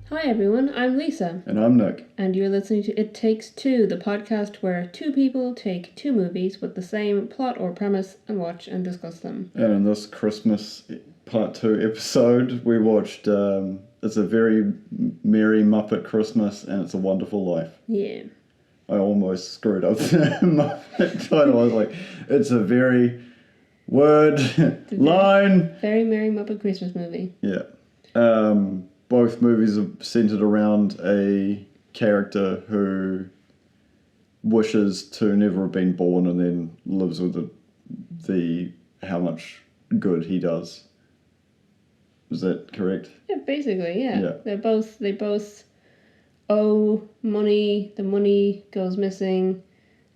Hi everyone, I'm Lisa. And I'm Nick. And you're listening to It Takes Two, the podcast where two people take two movies with the same plot or premise and watch and discuss them. And in this Christmas Part 2 episode, we watched It's a Very Merry Muppet Christmas and It's a Wonderful Life. Yeah. I almost screwed up the Muppet title. I was like, it's a very line. Very Merry Muppet Christmas movie. Yeah. Both movies are centered around a character who wishes to never have been born and then lives with the how much good he does. Is that correct? Yeah, basically, yeah. They both owe money. The money goes missing.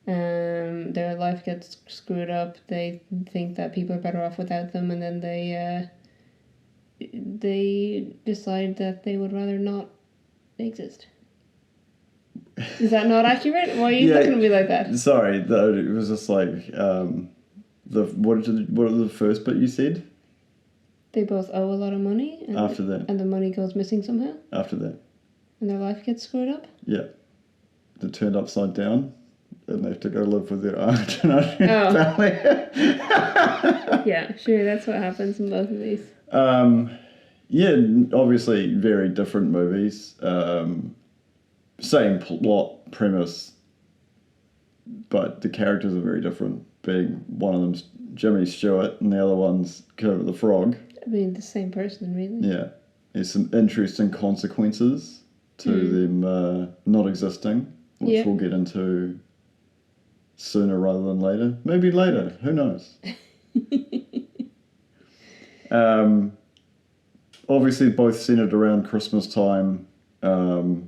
Their life gets screwed up. They think that people are better off without them, and then they decide that they would rather not exist. Is that not accurate? Why are you looking at me like that? Sorry, it was just like what are the first bit you said? They both owe a lot of money. And after that. And the money goes missing somehow? After that. And their life gets screwed up? Yeah. They're turned upside down and they have to go live with their aunt and family. Yeah, sure, that's what happens in both of these. Yeah, obviously very different movies. Same plot, premise, but the characters are very different. Being one of them's Jimmy Stewart and the other one's Kermit the Frog. I mean, the same person, really. Yeah. There's some interesting consequences to them not existing, which we'll get into sooner rather than later. Maybe later, who knows? Obviously both centered around Christmas time. For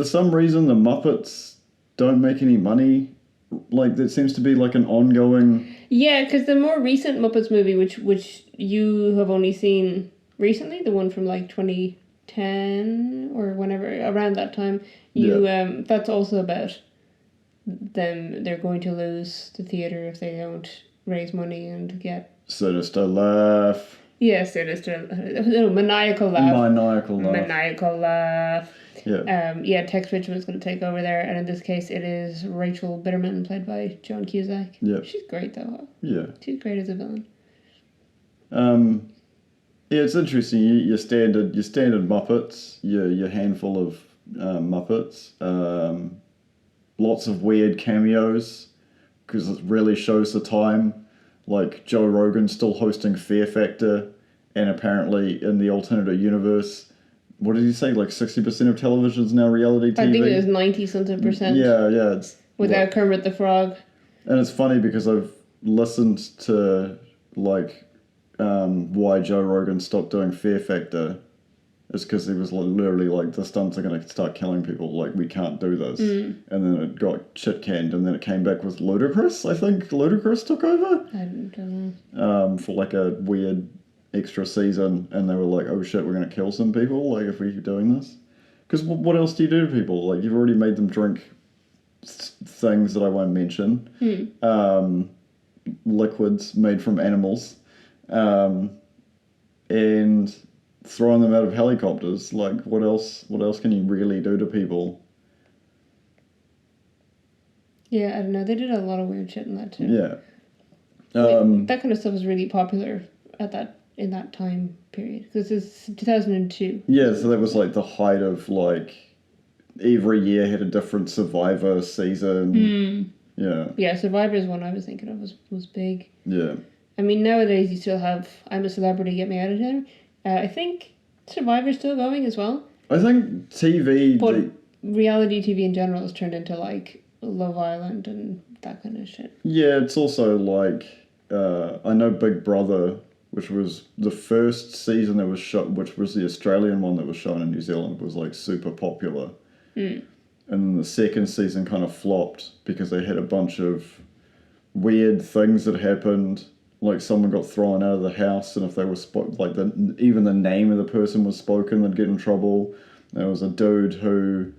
some reason, the Muppets don't make any money. Like, there seems to be like an ongoing... Yeah, because the more recent Muppets movie, which you have only seen recently, the one from like 2010 or whenever, around that time, that's also about them. They're going to lose the theatre if they don't raise money and get... Sinister laugh. Yeah, sinister. No, maniacal laugh. Maniacal laugh. Yeah. Tex Richmond's going to take over there, and in this case, it is Rachel Bitterman, played by Joan Cusack. Yeah. She's great, though. Yeah. She's great as a villain. Yeah, it's interesting. Your standard Muppets, your handful of Muppets, lots of weird cameos, because it really shows the time. Like Joe Rogan still hosting Fear Factor, and apparently in the alternative universe, what did he say? Like 60% of television is now reality TV. I think it was 90-something %. Yeah. It's without Kermit the Frog. And it's funny because I've listened to like why Joe Rogan stopped doing Fear Factor. It's because he was literally like, the stunts are going to start killing people. Like, we can't do this. And then it got shit canned, and then it came back with Ludacris. I think Ludacris took over. I don't know. For like a weird extra season, and they were like, oh shit, we're going to kill some people, like, if we keep doing this. Because what else do you do to people? Like, you've already made them drink things that I won't mention. Liquids made from animals. And throwing them out of helicopters. Like, what else can you really do to people? Yeah, I don't know. They did a lot of weird shit in that too. Yeah. That kind of stuff was really popular in that time period, because it's 2002. Yeah, so that was like the height of like every year had a different Survivor season. Yeah. Yeah, Survivor is one I was thinking of was big. Yeah. I mean, nowadays you still have I'm a Celebrity, Get Me Out of Here. I think Survivor's still going as well. I think TV... But reality TV in general has turned into, like, Love Island and that kind of shit. Yeah, it's also, like... I know Big Brother, which was the first season that was shot, which was the Australian one that was shown in New Zealand, was, like, super popular. And then the second season kind of flopped because they had a bunch of weird things that happened. Like, someone got thrown out of the house, and if they were even the name of the person was spoken, they'd get in trouble. There was a dude who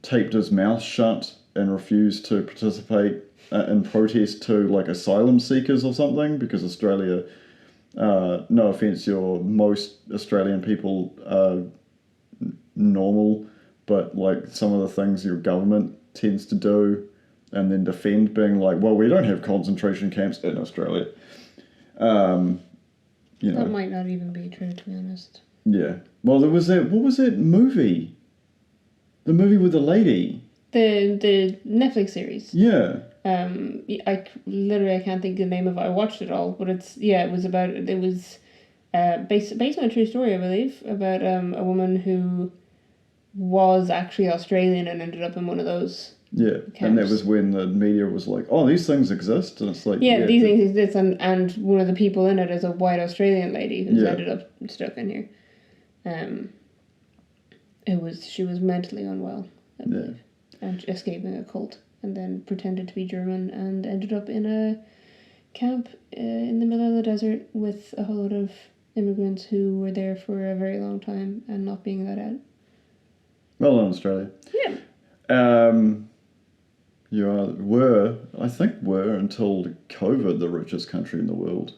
taped his mouth shut and refused to participate in protest to, like, asylum seekers or something, because Australia, no offence, most Australian people normal, but like some of the things your government tends to do and then defend, being like, well, we don't have concentration camps in Australia. You know. That might not even be true, to be honest. Yeah. Well, there was that, what was that movie? The movie with the lady. The Netflix series. Yeah. I can't think of the name of it. I watched it all, but it was based on a true story, I believe, about a woman who was actually Australian and ended up in one of those. Yeah, camps. And that was when the media was like, "Oh, these things exist," and it's like, these things exist, and one of the people in it is a white Australian lady who's ended up stuck in here. She was mentally unwell, I believe, and escaping a cult, and then pretended to be German and ended up in a camp in the middle of the desert with a whole lot of immigrants who were there for a very long time and not being let out. Well done, Australia. Yeah. Were until COVID the richest country in the world.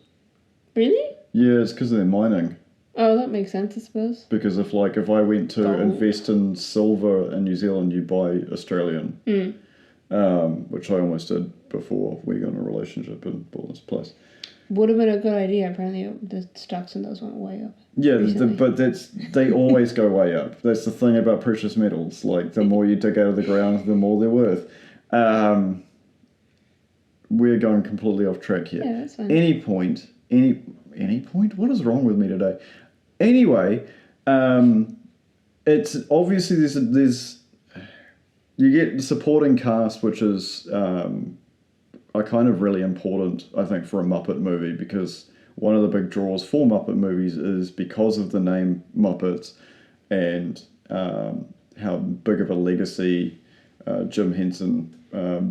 Really? Yeah, it's because of their mining. Oh, that makes sense, I suppose. Because if I went to Gold. invest in silver in New Zealand, you buy Australian. Which I almost did before we got in a relationship and bought this place. Would have been a good idea. Apparently, the stocks in those went way up. Yeah, but they always go way up. That's the thing about precious metals. Like, the more you dig out of the ground, the more they're worth. We're going completely off track here. Yeah, that's fine. Any point? What is wrong with me today? Anyway, it's obviously there's you get supporting cast, which is are kind of really important, I think, for a Muppet movie, because one of the big draws for Muppet movies is because of the name Muppets and how big of a legacy Jim Henson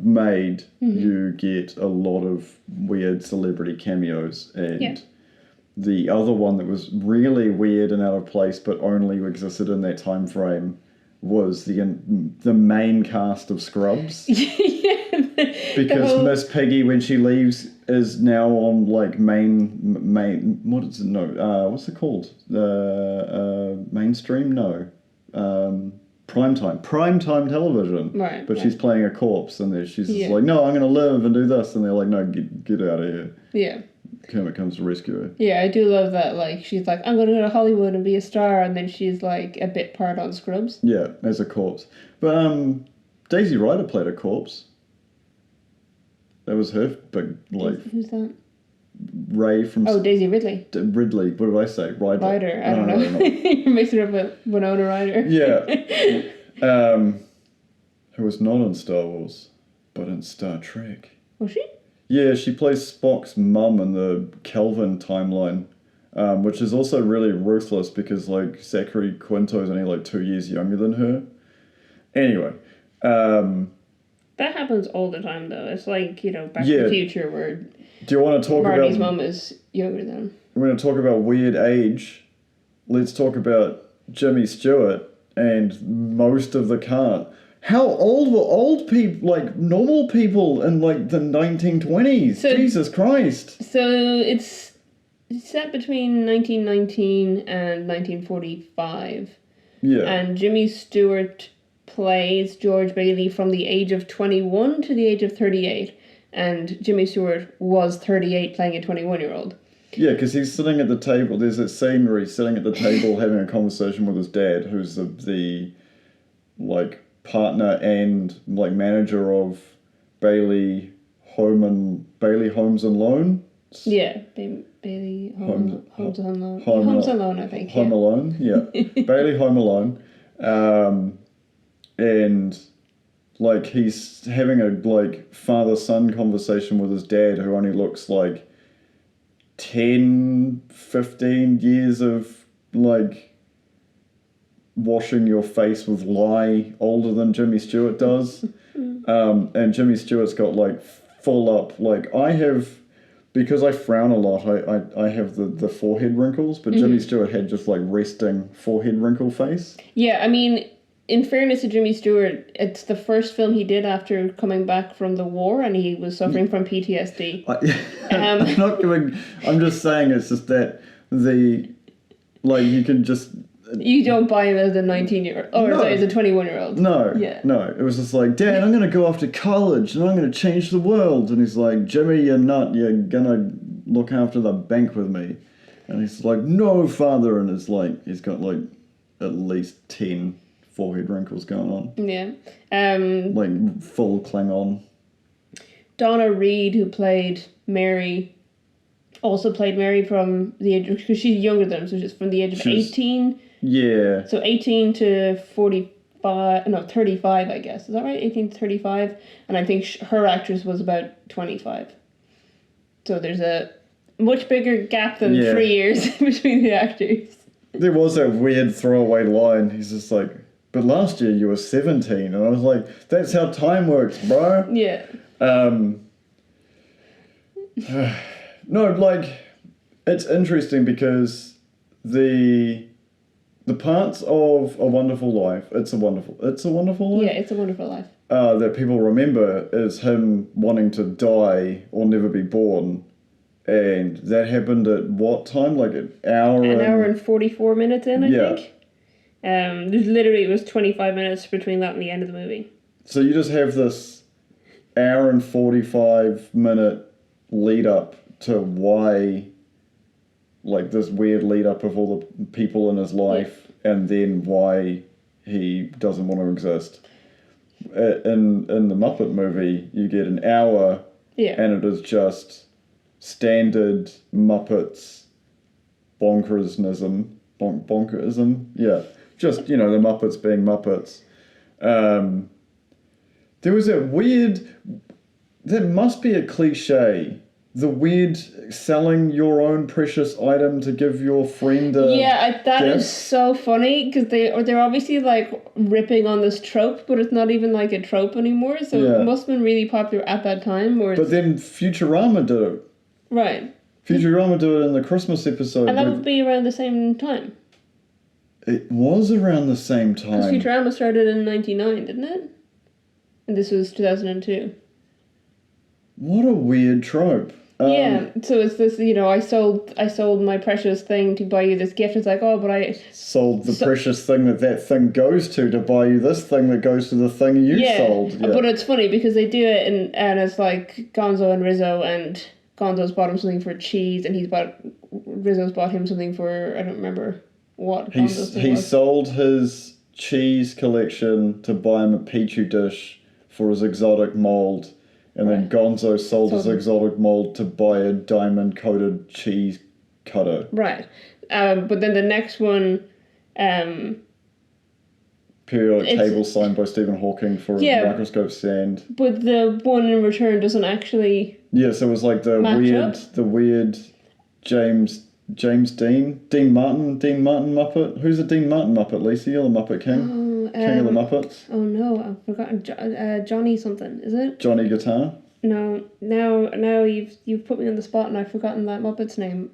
made. You get a lot of weird celebrity cameos, and the other one that was really weird and out of place but only existed in that time frame was the main cast of Scrubs. Because Miss Piggy, when she leaves, is now on like main what is it? No, what's it called? Mainstream? No, primetime television. Right. But she's playing a corpse, and she's just like, no, I'm going to live and do this, and they're like, no, get out of here. Yeah. Kermit comes to rescue her. Yeah, I do love that. Like, she's like, I'm going to go to Hollywood and be a star, and then she's like a bit part on Scrubs. Yeah, as a corpse. But Daisy Ryder played a corpse. That was her big, like... Who's that? Ray from... Oh, Daisy Ridley. Ridley. What did I say? Ryder. I don't know. You're mixing it up with Winona Ryder. Yeah. Who was not in Star Wars, but in Star Trek. Was she? Yeah, she plays Spock's mum in the Kelvin timeline, which is also really ruthless because, like, Zachary Quinto's only, like, 2 years younger than her. Anyway, that happens all the time, though. It's like, Back to the Future, where do you want to talk Marty's about... mum is younger than... We're going to talk about weird age. Let's talk about Jimmy Stewart and most of the cast. How old were old people, like normal people in like the 1920s? Jesus Christ. So it's set between 1919 and 1945. Yeah. And Jimmy Stewart plays George Bailey from the age of 21 to the age of 38. And Jimmy Stewart was 38 playing a 21-year-old. Yeah, because he's sitting at the table. There's a scene where he's sitting at the table having a conversation with his dad, who's the like partner and like manager of Bailey Homes and Loan. Yeah, Bailey Homes and Loan. Home Alone, I think. Home Alone, yeah. Bailey Home Alone, and like he's having a like father-son conversation with his dad, who only looks like 10, 15 years of like washing your face with lye older than Jimmy Stewart does. And Jimmy Stewart's got like full up, like I have, because I frown a lot, I have the forehead wrinkles, but Jimmy Stewart had just like resting forehead wrinkle face. Yeah, I mean, in fairness to Jimmy Stewart, it's the first film he did after coming back from the war, and he was suffering from PTSD. I'm just saying it's just that you can just You don't buy him as a 19-year-old. Or No. sorry, as a 21-year-old. No, Yeah. no. It was just like, Dad, I'm going to go off to college and I'm going to change the world. And he's like, Jimmy, you're not. You're going to look after the bank with me. And he's like, no, father. And it's like, he's got like at least 10 forehead wrinkles going on. Yeah. Like full Klingon. Donna Reed, who played Mary, also played Mary from the age, because she's younger than him, so she's from the age of 18. Yeah. So 18 to 45, no, 35, I guess. Is that right? 18 to 35. And I think her actress was about 25. So there's a much bigger gap than 3 years between the actors. There was that weird throwaway line. He's just like, but last year you were 17. And I was like, that's how time works, bro. Yeah. No, like, it's interesting because the parts of A Wonderful Life, It's a Wonderful Life? Yeah, It's a Wonderful Life. That people remember is him wanting to die or never be born. And that happened at what time? Like an hour and 44 minutes in, I Yeah. think. There's literally, it was 25 minutes between that and the end of the movie. So you just have this hour and 45-minute lead up to why, like this weird lead up of all the people in his life, and then why he doesn't want to exist. In the Muppet movie, you get an hour, and it is just standard Muppets bonkerism, yeah, just the Muppets being Muppets. There was that weird. That must be a cliche. The weird selling your own precious item to give your friend a that gift. is so funny because they're obviously like ripping on this trope, but it's not even like a trope anymore. So it must have been really popular at that time. But then Futurama did it. Right. Futurama did it in the Christmas episode. And that would be around the same time. It was around the same time. Because Futurama started in 1999, didn't it? And this was 2002. What a weird trope. Yeah, so it's this, I sold my precious thing to buy you this gift. It's like, oh, but I sold the precious thing that thing goes to buy you this thing that goes to the thing you sold. Yeah, but it's funny because they do it and it's like Gonzo and Rizzo, and Gonzo's bought him something for cheese, and Rizzo's bought him something for, I don't remember what. He sold his cheese collection to buy him a Petri dish for his exotic mold. And then Gonzo sold his exotic mold to buy a diamond-coated cheese cutter. Right. But then the next one... periodic table signed by Stephen Hawking for his microscope stand. But the one in return doesn't actually... Yeah, so it was like the weird James Dean Martin Muppet. Who's the Dean Martin Muppet, Lisa? You're the Muppet King. King of the Muppets. Oh no, I've forgotten. Johnny something, is it? Johnny Guitar? No, now you've put me on the spot and I've forgotten that Muppet's name.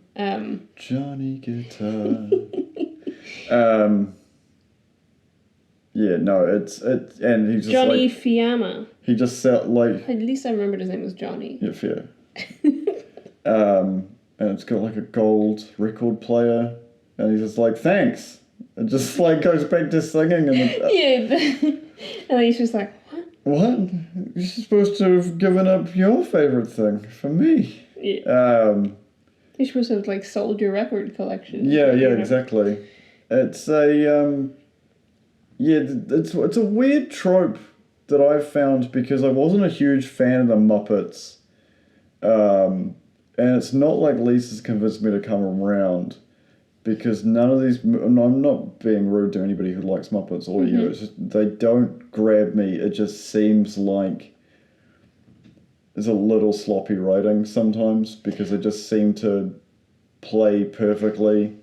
Johnny Guitar. Yeah, no, it's and he just Johnny like, Fiamma. He just said like. At least I remembered his name was Johnny. Yeah, fair. And it's got like a gold record player, and he's just like, thanks. It just like goes back to singing, and and he's just like, what? You're supposed to have given up your favorite thing for me. Yeah. You're supposed to have like sold your record collection. Yeah, exactly. It's a it's a weird trope that I've found because I wasn't a huge fan of the Muppets, and it's not like Lisa's convinced me to come around. Because none of these... And I'm not being rude to anybody who likes Muppets or you. It's just, they don't grab me. It just seems like there's a little sloppy writing sometimes because they just seem to play perfectly.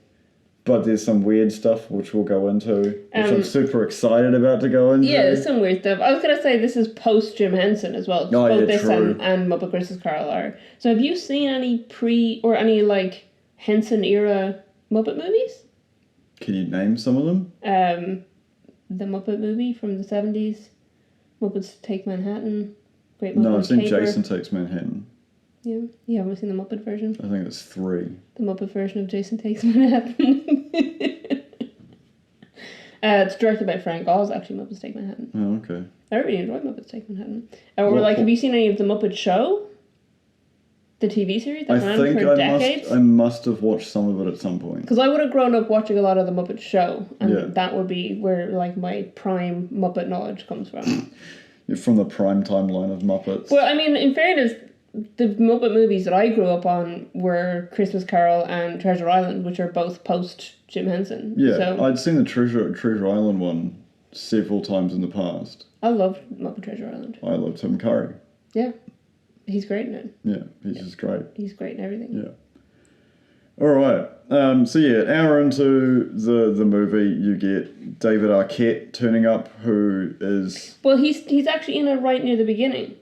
But there's some weird stuff which we'll go into, which I'm super excited about to go into. Yeah, there's some weird stuff. I was going to say this is post Jim Henson as well. Both this true. And Muppet Christmas Carol are. So have you seen any like Henson era Muppet movies? Can you name some of them? The Muppet movie from the 70s. Muppets Take Manhattan. Great Muppet No, I've seen Caper. Jason Takes Manhattan. Yeah, you haven't seen the Muppet version? I think it's 3. The Muppet version of Jason Takes Manhattan. It's directed by Frank Oz, actually, Muppets Take Manhattan. Oh, okay. I really enjoyed Muppets Take Manhattan. Have you seen any of the Muppet Show? The TV series that ran for decades? I must have watched some of it at some point. Because I would have grown up watching a lot of the Muppet Show, and that would be where like my prime Muppet knowledge comes from. You're from the prime timeline of Muppets. Well, I mean, in fairness, the Muppet movies that I grew up on were Christmas Carol and Treasure Island, which are both post Jim Henson. Yeah, so, I'd seen the Treasure Island one several times in the past. I loved Muppet Treasure Island. I loved Tim Curry. Yeah. He's great in it. Yeah, he's just great. He's great in everything. Yeah. All right. So yeah, an hour into the movie, you get David Arquette turning up, who is... Well, he's actually in it right near the beginning.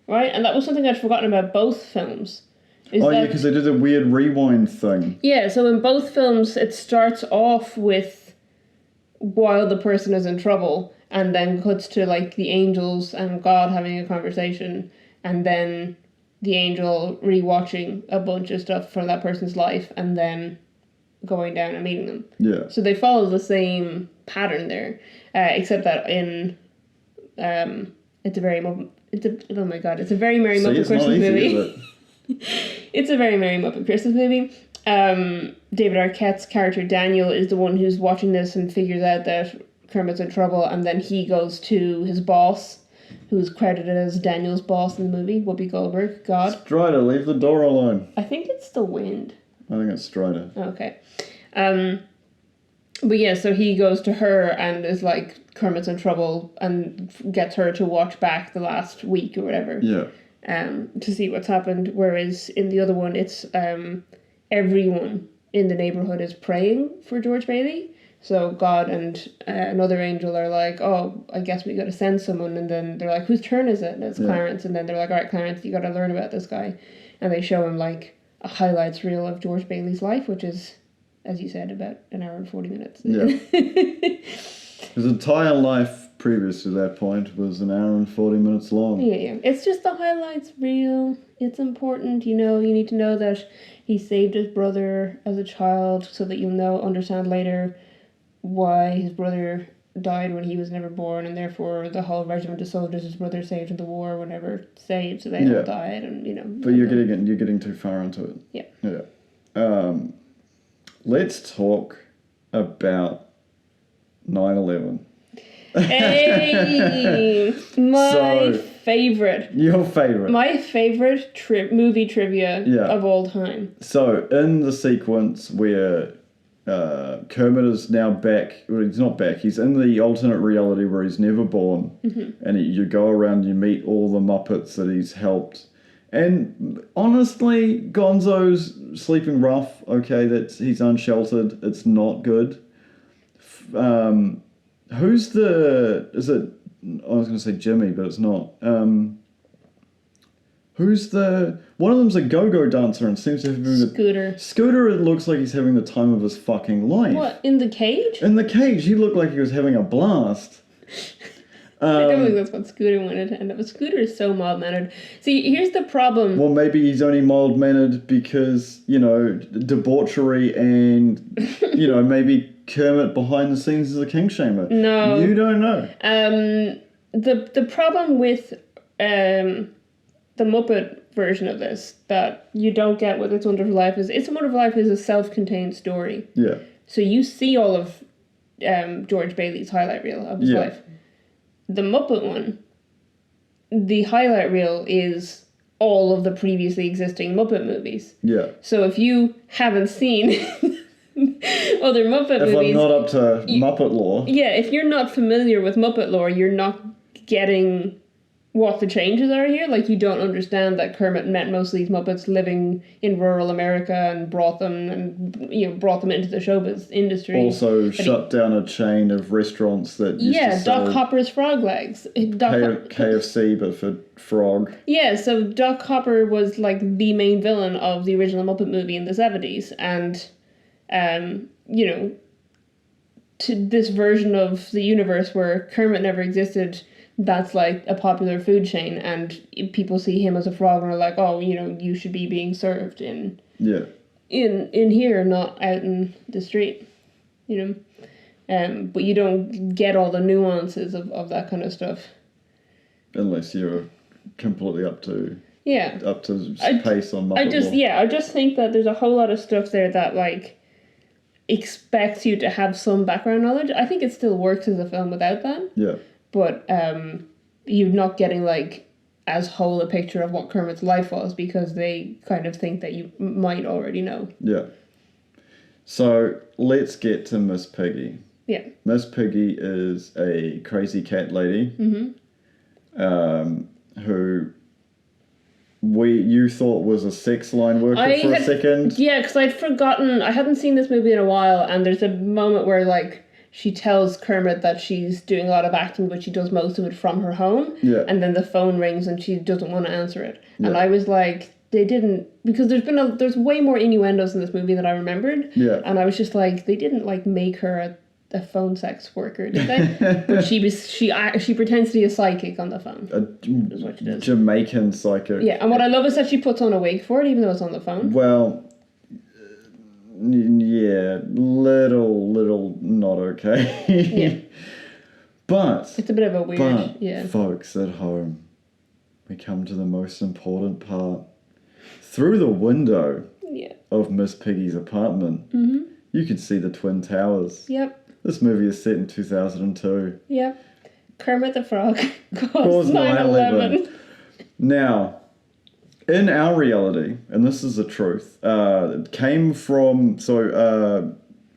Right? And that was something I'd forgotten about both films. Yeah, because they did a weird rewind thing. Yeah, so in both films, it starts off with while the person is in trouble, and then cuts to, like, the angels and God having a conversation, and then the angel rewatching a bunch of stuff from that person's life, and then going down and meeting them. Yeah. So they follow the same pattern there, except that in it's a very Merry Muppet Christmas movie. It's a very Merry Muppet Christmas movie. David Arquette's character Daniel is the one who's watching this and figures out that Kermit's in trouble, and then he goes to his boss, who's credited as Daniel's boss in the movie, Whoopi Goldberg. God. Strider, leave the door alone. I think it's the wind. I think it's Strider. Okay. But yeah, so he goes to her and is like, Kermit's in trouble, and gets her to watch back the last week or whatever. Yeah. To see what's happened. Whereas in the other one, it's everyone in the neighborhood is praying for George Bailey. So God and another angel are like, oh, I guess we got to send someone. And then they're like, whose turn is it? And it's Clarence. And then they're like, all right, Clarence, you got to learn about this guy. And they show him like a highlights reel of George Bailey's life, which is, as you said, about an hour and 40 minutes. Yeah. His entire life previous to that point was an hour and 40 minutes long. Yeah. It's just the highlights reel. It's important, you need to know that he saved his brother as a child so that you'll understand later why his brother died when he was never born, and therefore the whole regiment of soldiers his brother saved in the war were never saved, so they all died, and But you're getting too far into it. Yeah. Let's talk about 9/11. Hey, favorite. Your favorite. My favorite movie trivia of all time. So in the sequence where Kermit is now back. Well, he's not back. He's in the alternate reality where he's never born. Mm-hmm. And you go around, you meet all the Muppets that he's helped. And honestly, Gonzo's sleeping rough. Okay, he's unsheltered. It's not good. Who's the... Is it... I was going to say Jimmy, but it's not. Who's the... One of them's a go-go dancer and seems to have... Scooter. Scooter, it looks like he's having the time of his fucking life. What, in the cage? In the cage. He looked like he was having a blast. I don't think that's what Scooter wanted to end up. But Scooter is so mild-mannered. See, here's the problem. Well, maybe he's only mild-mannered because, debauchery and, maybe Kermit behind the scenes is a king shamer. No. You don't know. The problem with the Muppet version of this that you don't get with It's a Wonderful Life is It's a Wonderful Life is a self-contained story. Yeah. So you see all of George Bailey's highlight reel of his life. The Muppet one, the highlight reel is all of the previously existing Muppet movies. Yeah. So if you haven't seen other Muppet movies... If I'm not up to Muppet lore... Yeah, if you're not familiar with Muppet lore, you're not getting what the changes are here. Like, you don't understand that Kermit met most of these Muppets living in rural America and brought them into the showbiz industry. Also shut down a chain of restaurants that used to sell... Doc Hopper's Frog Legs. KFC, but for frog. Yeah, so Doc Hopper was, like, the main villain of the original Muppet movie in the 70s. And, to this version of the universe where Kermit never existed... That's like a popular food chain, and people see him as a frog and are like, oh, you should be being served in here, not out in the street, But you don't get all the nuances of that kind of stuff. Unless you're completely up to Yeah. pace on Muppet Law. I just think that there's a whole lot of stuff there that, like, expects you to have some background knowledge. I think it still works as a film without that. Yeah. But you're not getting, like, as whole a picture of what Kermit's life was because they kind of think that you might already know. Yeah. So let's get to Miss Piggy. Yeah. Miss Piggy is a crazy cat lady who you thought was a sex line worker for a second. Yeah, because I'd forgotten. I hadn't seen this movie in a while, and there's a moment where, like, she tells Kermit that she's doing a lot of acting, but she does most of it from her home. Yeah. And then the phone rings and she doesn't want to answer it. Yeah. And I was like, they didn't, because there's way more innuendos in this movie than I remembered. Yeah. And I was just like, they didn't, like, make her a phone sex worker, did they? But she pretends to be a psychic on the phone. Is what she does. Jamaican psychic. Yeah, and what I love is that she puts on a wig for it, even though it's on the phone. Well, yeah, little not okay. Yeah. But It's a bit of a weird, yeah. Folks at home, we come to the most important part. Through the window of Miss Piggy's apartment, you can see the Twin Towers. Yep. This movie is set in 2002. Yep. Kermit the Frog caused 9/11. Now, in our reality, and this is the truth, it came from,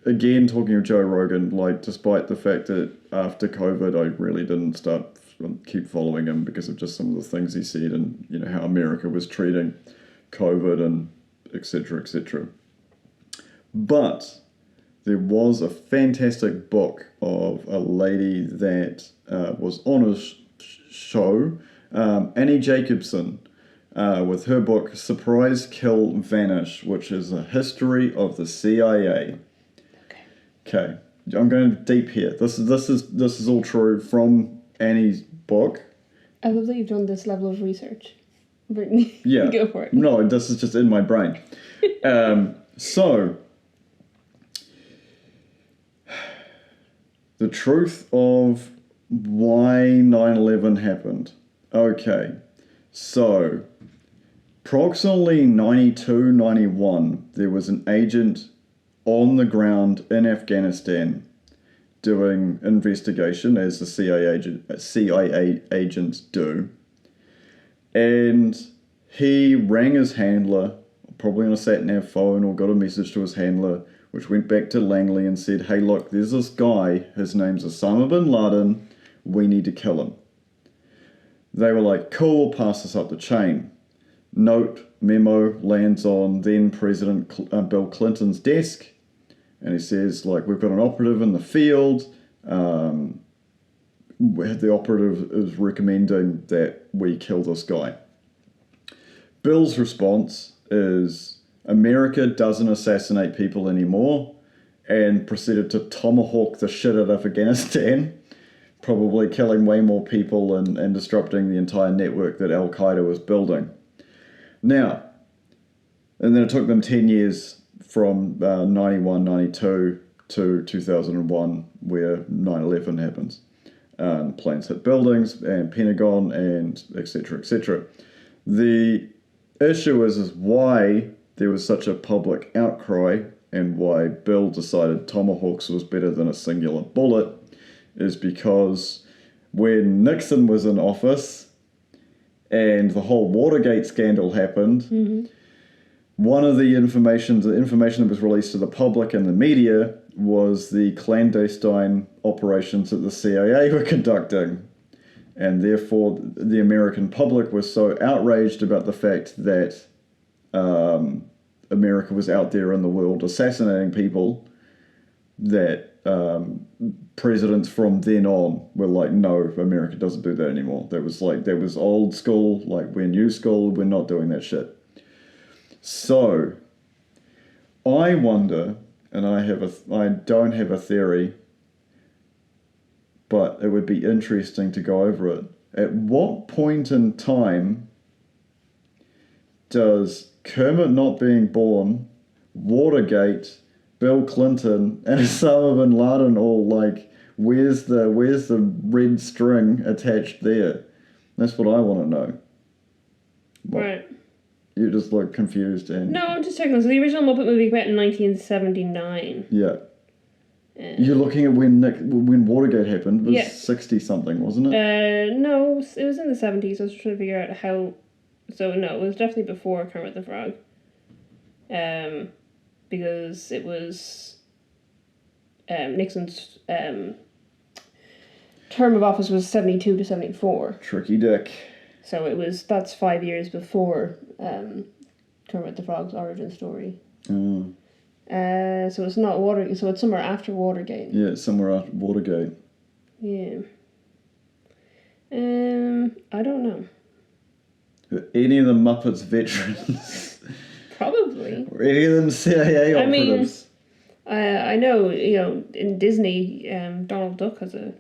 again, talking of Joe Rogan, like, despite the fact that after COVID, I really didn't keep following him because of just some of the things he said and, you know, how America was treating COVID and et cetera, but there was a fantastic book of a lady that was on his show, Annie Jacobson, with her book Surprise, Kill, Vanish, which is a history of the CIA. Okay, I'm going deep here. This is all true from Annie's book. I love that you've done this level of research. Yeah. Go for it. No, this is just in my brain. So, the truth of why 9/11 happened. Okay, so, approximately 92, 91, there was an agent on the ground in Afghanistan doing investigation, as the CIA agents do. And he rang his handler, probably on a sat-nav phone, or got a message to his handler, which went back to Langley and said, hey, look, there's this guy, his name's Osama bin Laden, we need to kill him. They were like, cool, we'll pass this up the chain. Note, memo lands on then President Bill Clinton's desk, and he says, like, we've got an operative in the field, the operative is recommending that we kill this guy. Bill's response is, America doesn't assassinate people anymore, and proceeded to tomahawk the shit out of Afghanistan, probably killing way more people and disrupting the entire network that Al-Qaeda was building. Now, and then it took them 10 years from 91, 92 to 2001, where 9/11 happens. Planes hit buildings and Pentagon and etc. etc. The issue is why there was such a public outcry and why Bill decided tomahawks was better than a singular bullet is because when Nixon was in office and the whole Watergate scandal happened, one of the information that was released to the public and the media was the clandestine operations that the CIA were conducting. And therefore, the American public was so outraged about the fact that America was out there in the world assassinating people that presidents from then on were like, no, America doesn't do that anymore. That was old school, like, we're new school, we're not doing that shit. So, I wonder, and I don't have a theory, but it would be interesting to go over it. At what point in time does Kermit not being born, Watergate, Bill Clinton and Osama bin Laden all like, where's the red string attached there? That's what I want to know. What? Right. You just look confused and... No, I'm just checking. So the original Muppet movie came out in 1979. Yeah. You're looking at when Watergate happened. It was Yeah. 60-something, wasn't it? No, it was in the 70s. I was trying to figure out how... So, no, it was definitely before Kermit the Frog. Because it was... Nixon's term of office was 72 to 74. Tricky dick. So that's 5 years before Kermit the Frog's origin story. Oh. So it's not Watergate. So it's somewhere after Watergate. Yeah, it's somewhere after Watergate. Yeah. I don't know. Are any of the Muppets veterans? Probably. Or any of them CIA operatives? I know, in Disney, Donald Duck has a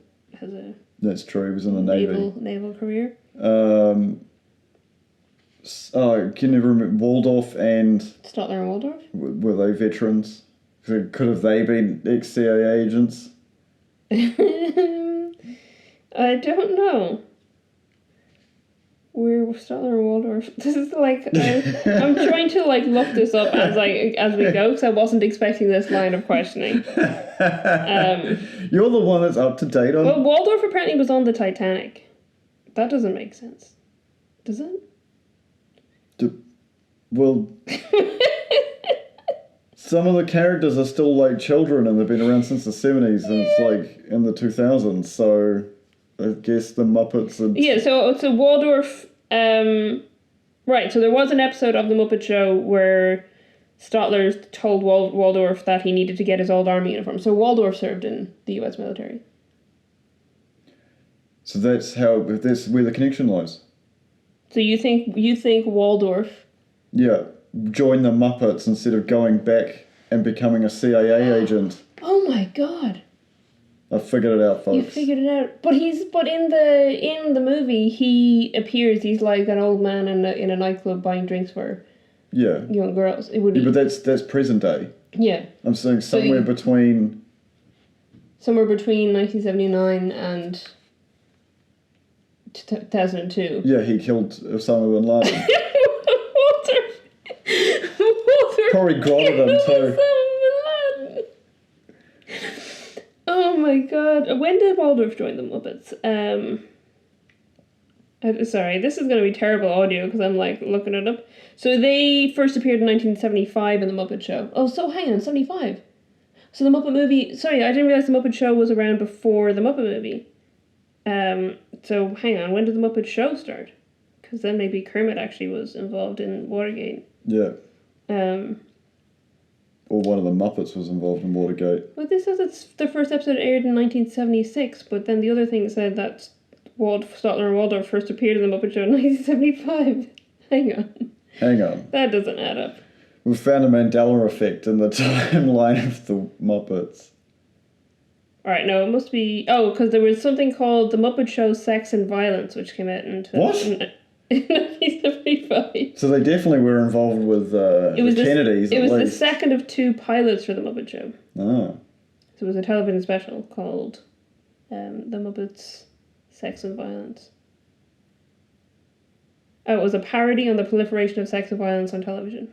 That's true. He was in the Navy. naval career. Can you remember Waldorf and... Statler and Waldorf? Were they veterans? Could have they been ex-CIA agents? I don't know. Where Statler and Waldorf? This is like... I'm trying to look this up as we go, because I wasn't expecting this line of questioning. You're the one that's up to date on... Well, Waldorf apparently was on the Titanic. That doesn't make sense. Does it? Well, some of the characters are still children and they've been around since the 70s and it's in the 2000s, so I guess the Muppets are... Yeah, so Waldorf... right, so there was an episode of The Muppet Show where Statler told Waldorf that he needed to get his old army uniform. So Waldorf served in the US military. So that's where the connection lies. So you think Waldorf... Yeah, join the Muppets instead of going back and becoming a CIA agent. Oh my god. I figured it out, folks. You figured it out. But in the movie he appears, he's like an old man in a nightclub buying drinks for young girls. It would be... but that's present day. Yeah. I'm saying somewhere between 1979 and 2002. Yeah, he killed Osama bin Laden. Walter Probably grotted him too. Oh my god. When did Waldorf join the Muppets? Sorry, this is going to be terrible audio because I'm looking it up. So they first appeared in 1975 in The Muppet Show. Oh, so hang on, 75. So the Muppet movie... Sorry, I didn't realize the Muppet Show was around before the Muppet movie. So hang on, when did the Muppet Show start? Because then maybe Kermit actually was involved in Watergate. Yeah. Or one of the Muppets was involved in Watergate. Well, this says it's the first episode aired in 1976, but then the other thing said that Statler and Waldorf first appeared in the Muppet Show in 1975. Hang on. That doesn't add up. We found a Mandela effect in the timeline of the Muppets. Alright, no, it must be... Oh, because there was something called The Muppet Show Sex and Violence, which came out in 1975. So they definitely were involved with the Kennedys. It was the second of two pilots for The Muppet Show. Oh. So it was a television special called The Muppets Sex and Violence. Oh, it was a parody on the proliferation of sex and violence on television.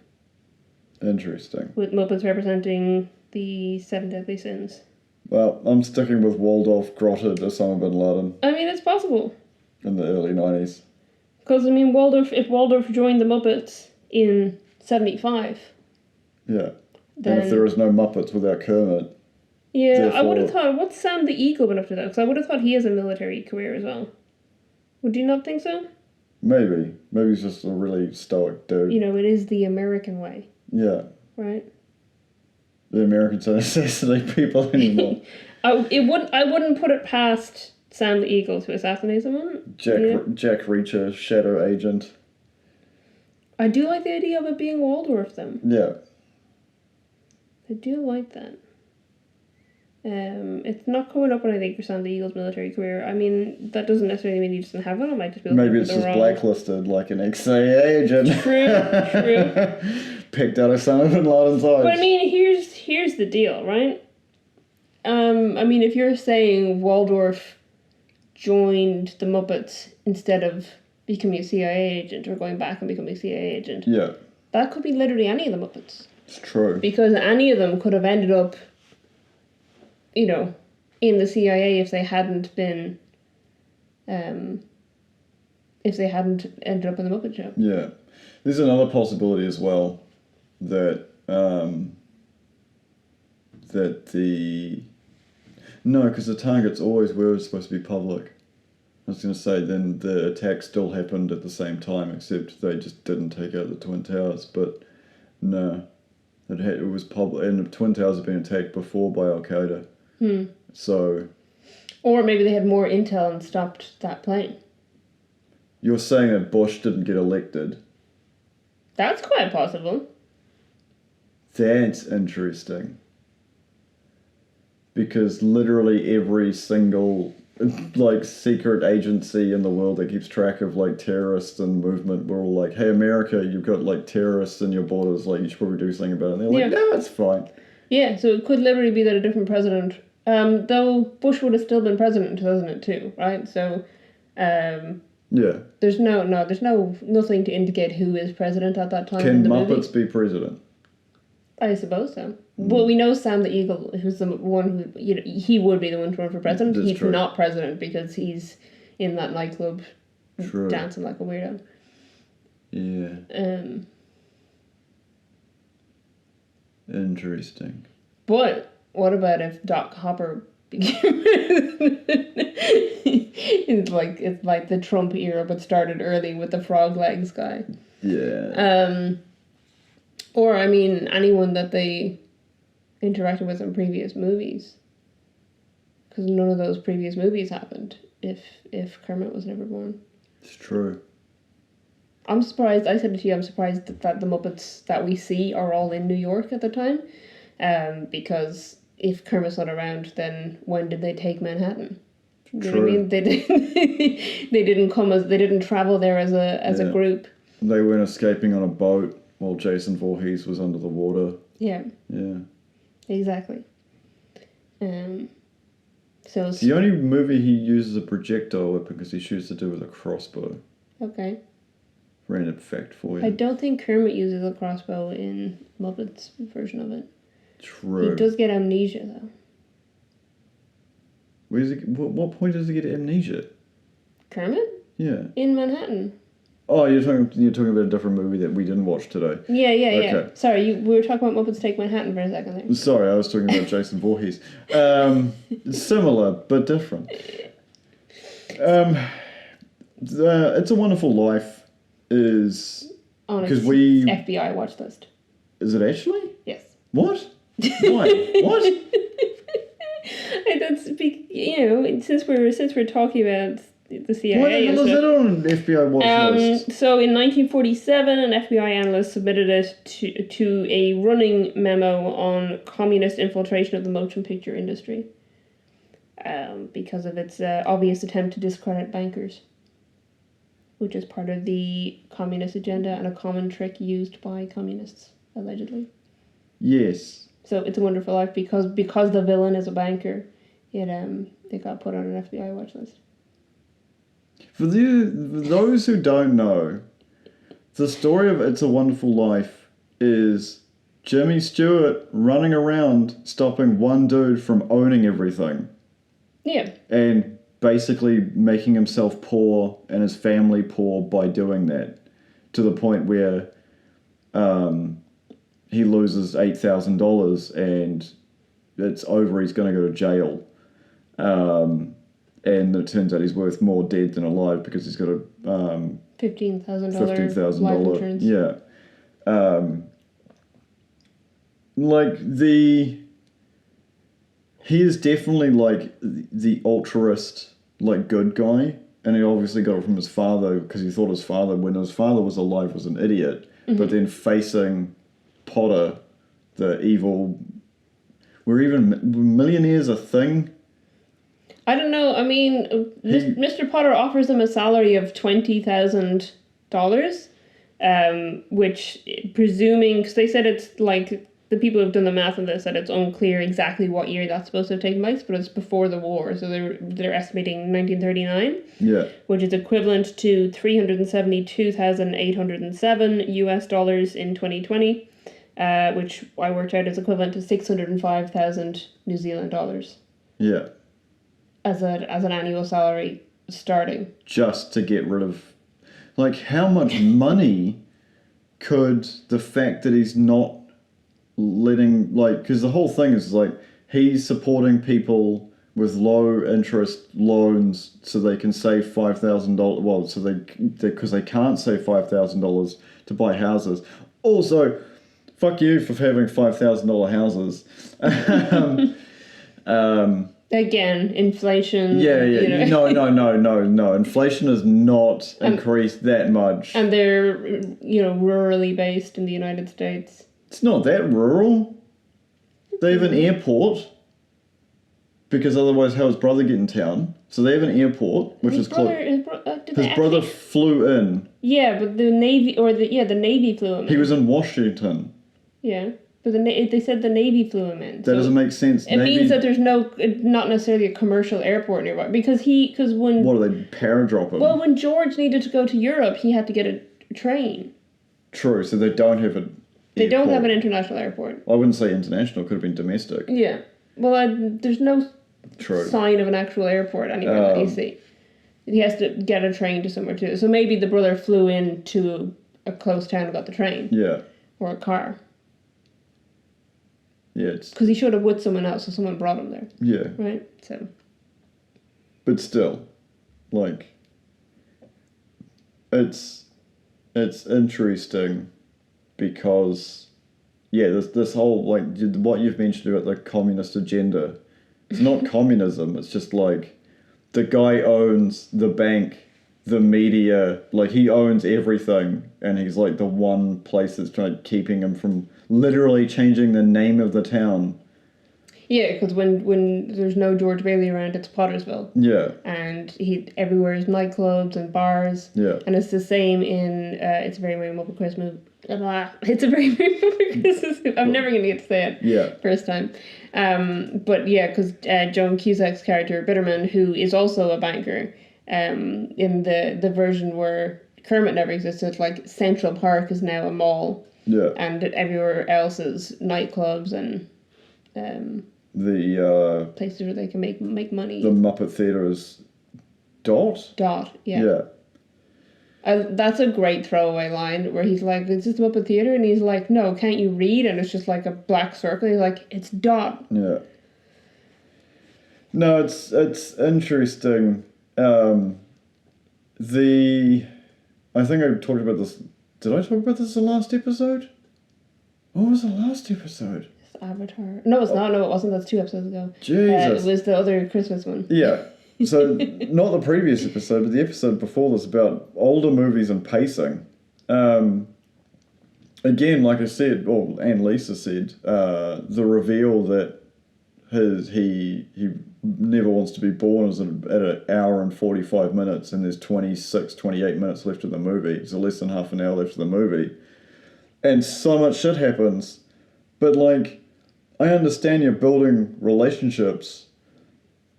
Interesting. With Muppets representing the 7 deadly sins. Well, I'm sticking with Waldorf grotted Osama bin Laden. I mean, it's possible. In the early 90s. Because, if Waldorf joined the Muppets in 75... Yeah. Then, and if there is no Muppets without Kermit... Yeah, I would have thought... What's Sam the Eagle been up to, though? Because I would have thought he has a military career as well. Would you not think so? Maybe. Maybe he's just a really stoic dude. It is the American way. Yeah. Right? The Americans don't assassinate people anymore. I wouldn't put it past Sam the Eagle to assassinate someone. Jack Reacher, shadow agent. I do like the idea of it being Waldorf, though. Yeah. I do like that. It's not coming up when I think for Sam the Eagle's military career. I mean, that doesn't necessarily mean he doesn't have one. It might just be maybe it's just blacklisted like an ex-CIA agent. True. Picked out Osama bin Laden's eyes. But I mean, here's here's the deal, right? I mean, if you're saying Waldorf joined the Muppets instead of becoming a CIA agent or going back and becoming a CIA agent, Yeah. that could be literally any of the Muppets. It's true. Because any of them could have ended up, you know, in the CIA if they hadn't been, if they hadn't ended up in the Muppet Show. Yeah. There's another possibility as well that no, because the targets always were supposed to be public. I was going to say then the attack still happened at the same time, except they just didn't take out the Twin Towers. But no, it was public, and the Twin Towers had been attacked before by Al Qaeda. So. Or maybe they had more intel and stopped that plane. You're saying that Bush didn't get elected. That's quite possible. That's interesting. Because literally every single like secret agency in the world that keeps track of like terrorists and movement were all like, hey America, you've got like terrorists in your borders, like you should probably do something about it. And they're like, no, it's fine. Yeah, so it could literally be that a different president, though Bush would have still been president in 2002, right? So yeah. There's nothing to indicate who is president at that time. Can in the Muppets movie. Be president? I suppose so. Well, we know Sam the Eagle, who's the one who, you know, he would be the one to run for president. That's he's true. Not president because he's in that nightclub dancing like a weirdo. Yeah. Interesting. But what about if Doc Hopper became president? It's like the Trump era, but started early with the frog legs guy. Yeah. Or, I mean, anyone that they interacted with in previous movies. Because none of those previous movies happened if Kermit was never born. It's true. I'm surprised, I said it to you, I'm surprised that the Muppets that we see are all in New York at the time. Because if Kermit's not around, then when did they take Manhattan? You know what I mean? They didn't travel there as a group. They weren't escaping on a boat while Jason Voorhees was under the water. Yeah. Yeah. Exactly. So the only movie he uses a projectile weapon because he shoots it with a crossbow. Okay. Random fact for you. I don't think Kermit uses a crossbow in Muppet's version of it. True. He does get amnesia though. What point does he get amnesia? Kermit? Yeah. In Manhattan. Oh, you're talking about a different movie that we didn't watch today. Yeah. Okay. Sorry, we were talking about Muppets Take Manhattan for a second there. Sorry, I was talking about Jason Voorhees. Similar, but different. It's a Wonderful Life is... On its FBI watch list. Is it actually? Yes. What? Why? What? That's, you know, since we're talking about the CIA. Why the hell is it on an FBI watch list? So in 1947, an FBI analyst submitted it to a running memo on communist infiltration of the motion picture industry because of its obvious attempt to discredit bankers, which is part of the communist agenda and a common trick used by communists, allegedly. Yes. So It's a Wonderful Life, because the villain is a banker, it got put on an FBI watch list. For those who don't know, the story of It's a Wonderful Life is Jimmy Stewart running around stopping one dude from owning everything. Yeah. And basically making himself poor and his family poor by doing that, to the point where he loses $8,000 and it's over, he's going to go to jail. And it turns out he's worth more dead than alive because he's got a $15,000 life insurance. Yeah. He is definitely like the altruist, like good guy, and he obviously got it from his father because he thought his father, when his father was alive, was an idiot. Mm-hmm. But then facing Potter, the evil, were even millionaires a thing? I don't know. I mean, Mr. Potter offers him a salary of $20,000, which, presuming, because they said it's like the people who've done the math on this said it's unclear exactly what year that's supposed to have taken place, but it's before the war, so they're estimating 1939. Yeah. Which is equivalent to $372,807 US in 2020, which I worked out is equivalent to 605,000 New Zealand dollars. Yeah. As an annual salary starting. Just to get rid of, like, how much money could the fact that he's not letting, like, because the whole thing is like he's supporting people with low interest loans so they can save $5,000. Well, so because they can't save $5,000 to buy houses. Also, fuck you for having $5,000 houses. Again, inflation. Yeah. No. Inflation has not increased that much. And they're, rurally based in the United States. It's not that rural. They have an airport. Because otherwise, how his brother get in town? So they have an airport, which is close. His brother flew in. Yeah, but the Navy, the Navy flew him in. He was in Washington. Yeah. But they said the Navy flew him in. That doesn't make sense. It means that there's not necessarily a commercial airport nearby. Because when... What, do they paradrop him? Well, when George needed to go to Europe, he had to get a train. True, so they don't have an They don't have an international airport. I wouldn't say international, could have been domestic. Yeah. Well, there's no True. sign of an actual airport anywhere that you see. He has to get a train to somewhere too. So maybe the brother flew in to a close town and got the train. Yeah. Or a car. Yeah, because he showed up with someone else, so someone brought him there. Yeah. Right? So. But still, like, it's interesting because, yeah, this whole, like, what you've mentioned about the communist agenda, it's not communism, it's just like, the guy owns the bank, the media, like, he owns everything, and he's like the one place that's keeping him from literally changing the name of the town. Yeah, because when there's no George Bailey around, it's Pottersville. Yeah. And everywhere is nightclubs and bars. Yeah. And it's the same in It's a Very Merry Muppet Christmas. It's a Very Merry Muppet Christmas. I'm never going to get to say it. Yeah. First time. But yeah, because Joan Cusack's character, Bitterman, who is also a banker, in the version where Kermit never existed, like Central Park is now a mall. Yeah. And everywhere else is nightclubs and the places where they can make money. The Muppet Theatre is Dot? Dot, yeah. Yeah. That's a great throwaway line where he's like, "Is this the Muppet Theatre?" And he's like, "No, can't you read?" And it's just like a black circle. He's like, "It's Dot." Yeah. No, it's interesting. I think I talked about this. Did I talk about this in the last episode? What was the last episode? Avatar. No, it's not. No, it wasn't. That's 2 episodes ago. Jesus. It was the other Christmas one. Yeah. So, not the previous episode, but the episode before this about older movies and pacing. Again, like I said, and Lisa said, the reveal that he never wants to be born is at an hour and 45 minutes, and there's 28 minutes left of the movie. So less than half an hour left of the movie. And so much shit happens. But, like, I understand you're building relationships,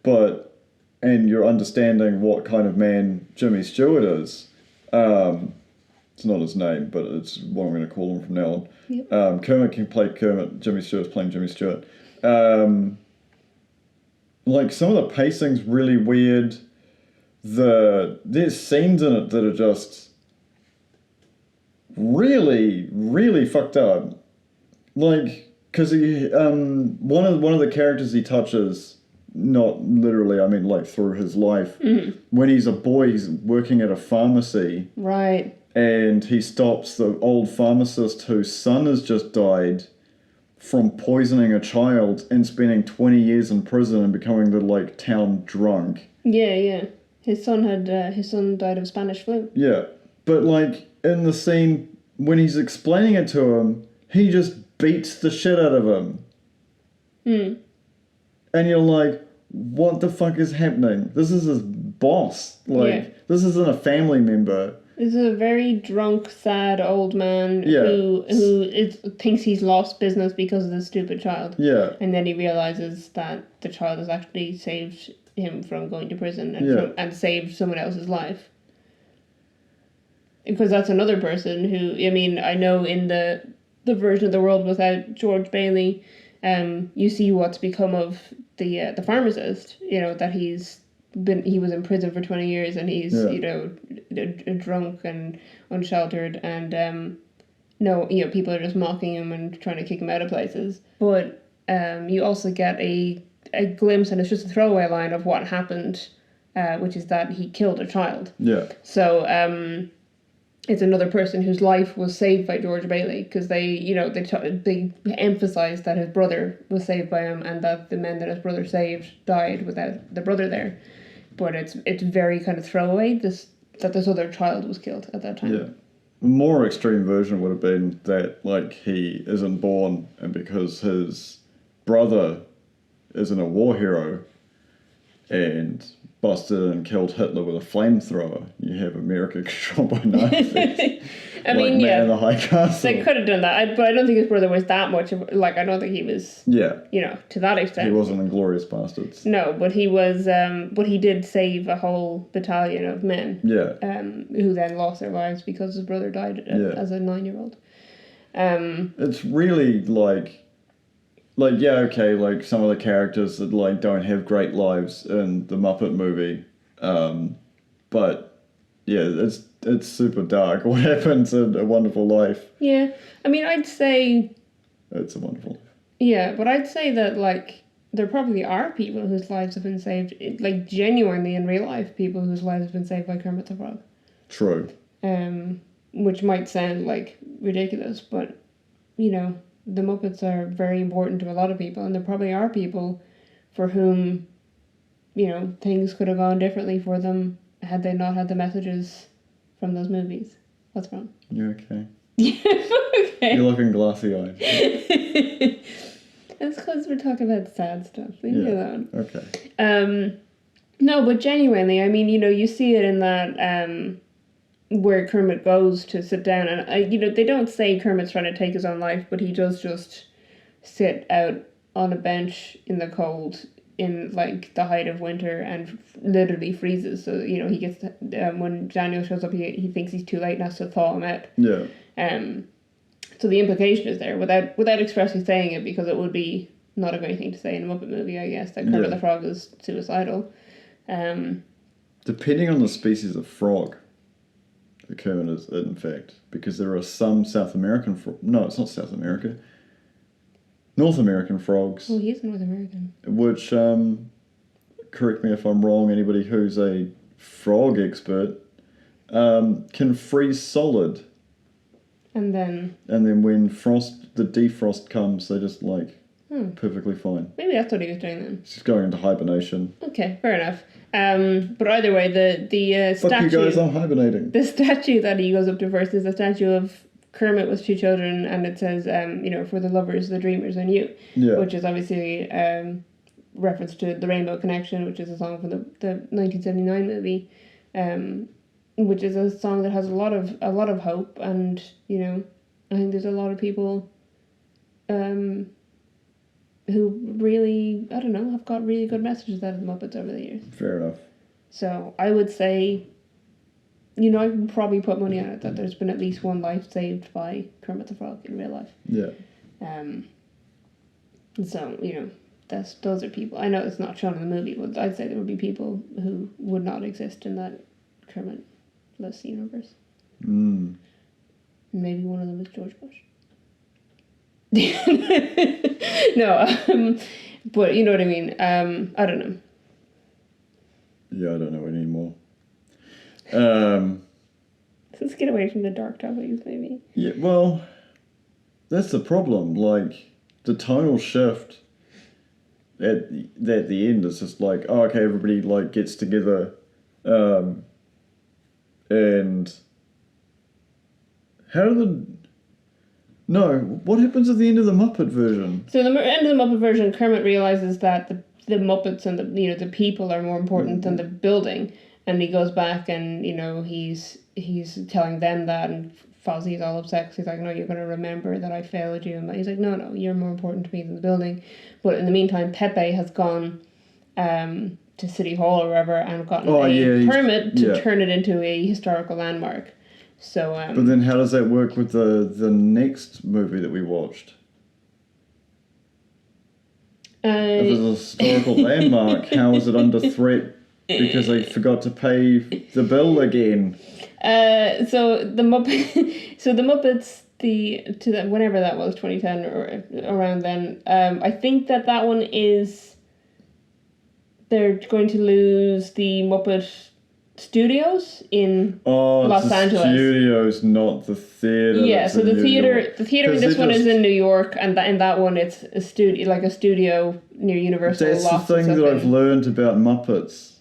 and you're understanding what kind of man Jimmy Stewart is. It's not his name, but it's what I'm going to call him from now on. Yep. Kermit can play Kermit, Jimmy Stewart's playing Jimmy Stewart. Like, some of the pacing's really weird. There's scenes in it that are just really, really fucked up. Like, because one of the characters he touches, not literally, I mean, like, through his life, when he's a boy, he's working at a pharmacy. Right. And he stops the old pharmacist whose son has just died from poisoning a child and spending 20 years in prison and becoming the, like, town drunk. Yeah. His son died of Spanish flu. Yeah. But, like, in the scene, when he's explaining it to him, he just beats the shit out of him. And you're like, what the fuck is happening? This is his boss. Like, This isn't a family member. This is a very drunk, sad old man who thinks he's lost business because of this stupid child. Yeah. And then he realizes that the child has actually saved him from going to prison and saved someone else's life. Because that's another person who, I mean, I know in the version of the world without George Bailey, you see what's become of the pharmacist. You know, that he was in prison for 20 years and he's drunk and unsheltered and people are just mocking him and trying to kick him out of places. But you also get a glimpse, and it's just a throwaway line of what happened, which is that he killed a child. Yeah. So it's another person whose life was saved by George Bailey, because they emphasised that his brother was saved by him and that the men that his brother saved died without the brother there. But it's very kind of throwaway that this other child was killed at that time. Yeah. A more extreme version would have been that, like, he isn't born, and because his brother isn't a war hero and busted and killed Hitler with a flamethrower, you have America controlled by Nazis. I mean, Man in the High Castle. They could have done that, but I don't think his brother was that much of, like, I don't think he was, to that extent. He wasn't Inglourious Bastards. No, but he was, but he did save a whole battalion of men. Yeah. Who then lost their lives because his brother died as a 9-year-old. It's really like, some of the characters that, like, don't have great lives in the Muppet movie, but yeah, it's super dark. What happens in A Wonderful Life? Yeah, I mean, I'd say it's a wonderful life. Yeah, but I'd say that, like, there probably are people whose lives have been saved, like, genuinely in real life, people whose lives have been saved by Kermit the Frog. True. Which might sound, like, ridiculous, but, you know, the Muppets are very important to a lot of people, and there probably are people for whom, you know, things could have gone differently for them had they not had the messages from those movies. What's wrong? You're okay. Okay. You're looking glassy-eyed. That's because we're talking about sad stuff. Leave me alone. Okay. No, but genuinely, I mean, you know, you see it in that where Kermit goes to sit down, and they don't say Kermit's trying to take his own life, but he does just sit out on a bench in the cold in, like, the height of winter and literally freezes. So, you know, he gets when Daniel shows up, he thinks he's too late and has to thaw him out. Yeah. So the implication is there without expressly saying it, because it would be not a great thing to say in a Muppet movie, I guess, that Kermit the Frog is suicidal. Depending on the species of frog, the Kermit is, in fact, because there are some South American no, it's not South America. North American frogs. Oh, he's North American. Which, correct me if I'm wrong, anybody who's a frog expert, can freeze solid. And then when the defrost comes, they just, like, perfectly fine. Maybe that's what he was doing then. He's just going into hibernation. Okay, fair enough. But either way, the statue... Fuck you guys, I'm hibernating. The statue that he goes up to first is a statue of Kermit with 2 children, and it says, for the lovers, the dreamers, and you. Yeah. Which is obviously reference to The Rainbow Connection, which is a song from the 1979 movie, which is a song that has a lot of hope, and, you know, I think there's a lot of people who really, I don't know, have got really good messages out of the Muppets over the years. Fair enough. So I would say, you know, I can probably put money on it that there's been at least one life saved by Kermit the Frog in real life. Yeah. So, you know, those are people. I know it's not shown in the movie, but I'd say there would be people who would not exist in that Kermit-less universe. Maybe one of them is George Bush. No, but you know what I mean. I don't know. Yeah, I don't know anymore. Let's get away from the dark topics, maybe. Yeah, well, that's the problem. Like, the tonal shift at the end is just like, oh, okay, everybody, like, gets together, and what happens at the end of the Muppet version? So the end of the Muppet version, Kermit realizes that the Muppets and the people are more important than the building, and he goes back and, you know, he's he's telling them that, and Fozzie's all upset because he's like, no, you're going to remember that I failed you. And he's like, no, you're more important to me than the building. But in the meantime, Pepe has gone to City Hall or wherever and gotten a permit to turn it into a historical landmark. So, but then how does that work with the next movie that we watched? If it's a historical landmark, how is it under threat because they forgot to pay the bill again? So the Muppets, whenever that was, 2010 or around then. I think that one is, they're going to lose the Muppet Studios in Los Angeles. Studios, not the theater. Yeah, so the theater in this one is in New York, and in that one it's a studio near Universal. That's the thing that I've learned about Muppets.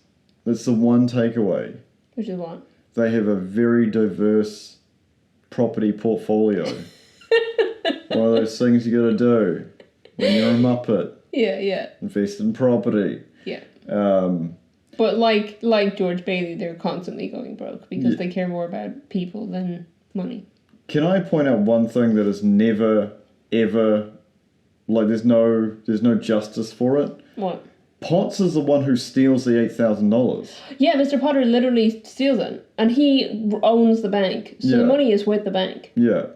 That's the one takeaway. Which is what? They have a very diverse property portfolio. One of those things you got to do when you're a Muppet. Yeah. Invest in property. Yeah. But like George Bailey, they're constantly going broke because they care more about people than money. Can I point out one thing that is never, ever, like there's no justice for it? What? Potts is the one who steals the $8,000. Yeah, Mr. Potter literally steals it. And he owns the bank. So the money is with the bank. Yeah.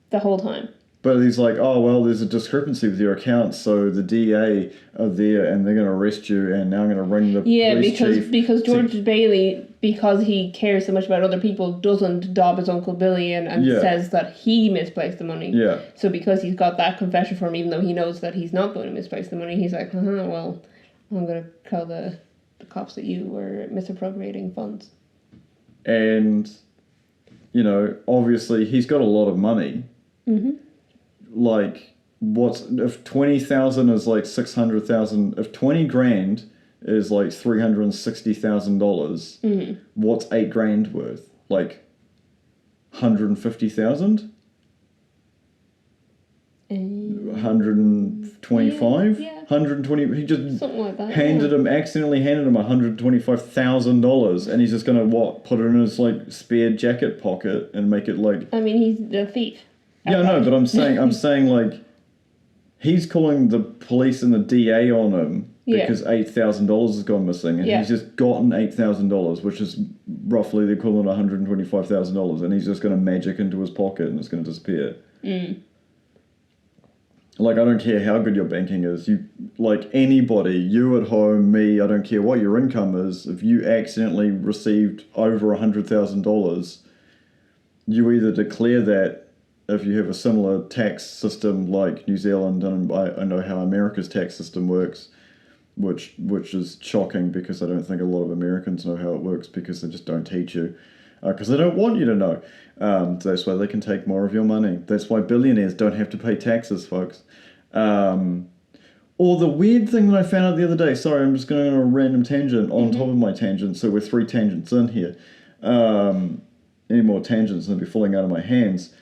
The whole time. But he's like, oh, well, there's a discrepancy with your accounts, so the DA are there and they're going to arrest you, and now I'm going to ring the police chief. Because George Bailey, because he cares so much about other people, doesn't dob his Uncle Billy and says that he misplaced the money. Yeah. So because he's got that confession from him, even though he knows that he's not going to misplace the money, he's like, well, I'm going to tell the cops that you were misappropriating funds. And, obviously he's got a lot of money. Mm-hmm. Like, if 20,000 is like 600,000, if 20 grand is like $360,000, what's $8,000 worth? Like 150,000? 125? Yeah. 120. He just something like that, accidentally handed him $125,000, and he's just gonna put it in his like spare jacket pocket and make it like. I mean, he's a thief. Yeah, no, but I'm saying like, he's calling the police and the DA on him because $8,000 has gone missing, and he's just gotten $8,000, which is roughly the equivalent of $125,000, and he's just going to magic into his pocket and it's going to disappear. Like, I don't care how good your banking is. You, like anybody, you at home, me, I don't care what your income is. If you accidentally received over $100,000, you either declare that. If you have a similar tax system like New Zealand, and I know how America's tax system works, which is shocking because I don't think a lot of Americans know how it works because they just don't teach you, because they don't want you to know. That's why they can take more of your money. That's why billionaires don't have to pay taxes, folks. Or the weird thing that I found out the other day, sorry, I'm just going on a random tangent on top of my tangent, so we're 3 tangents in here. Any more tangents and they'll be falling out of my hands.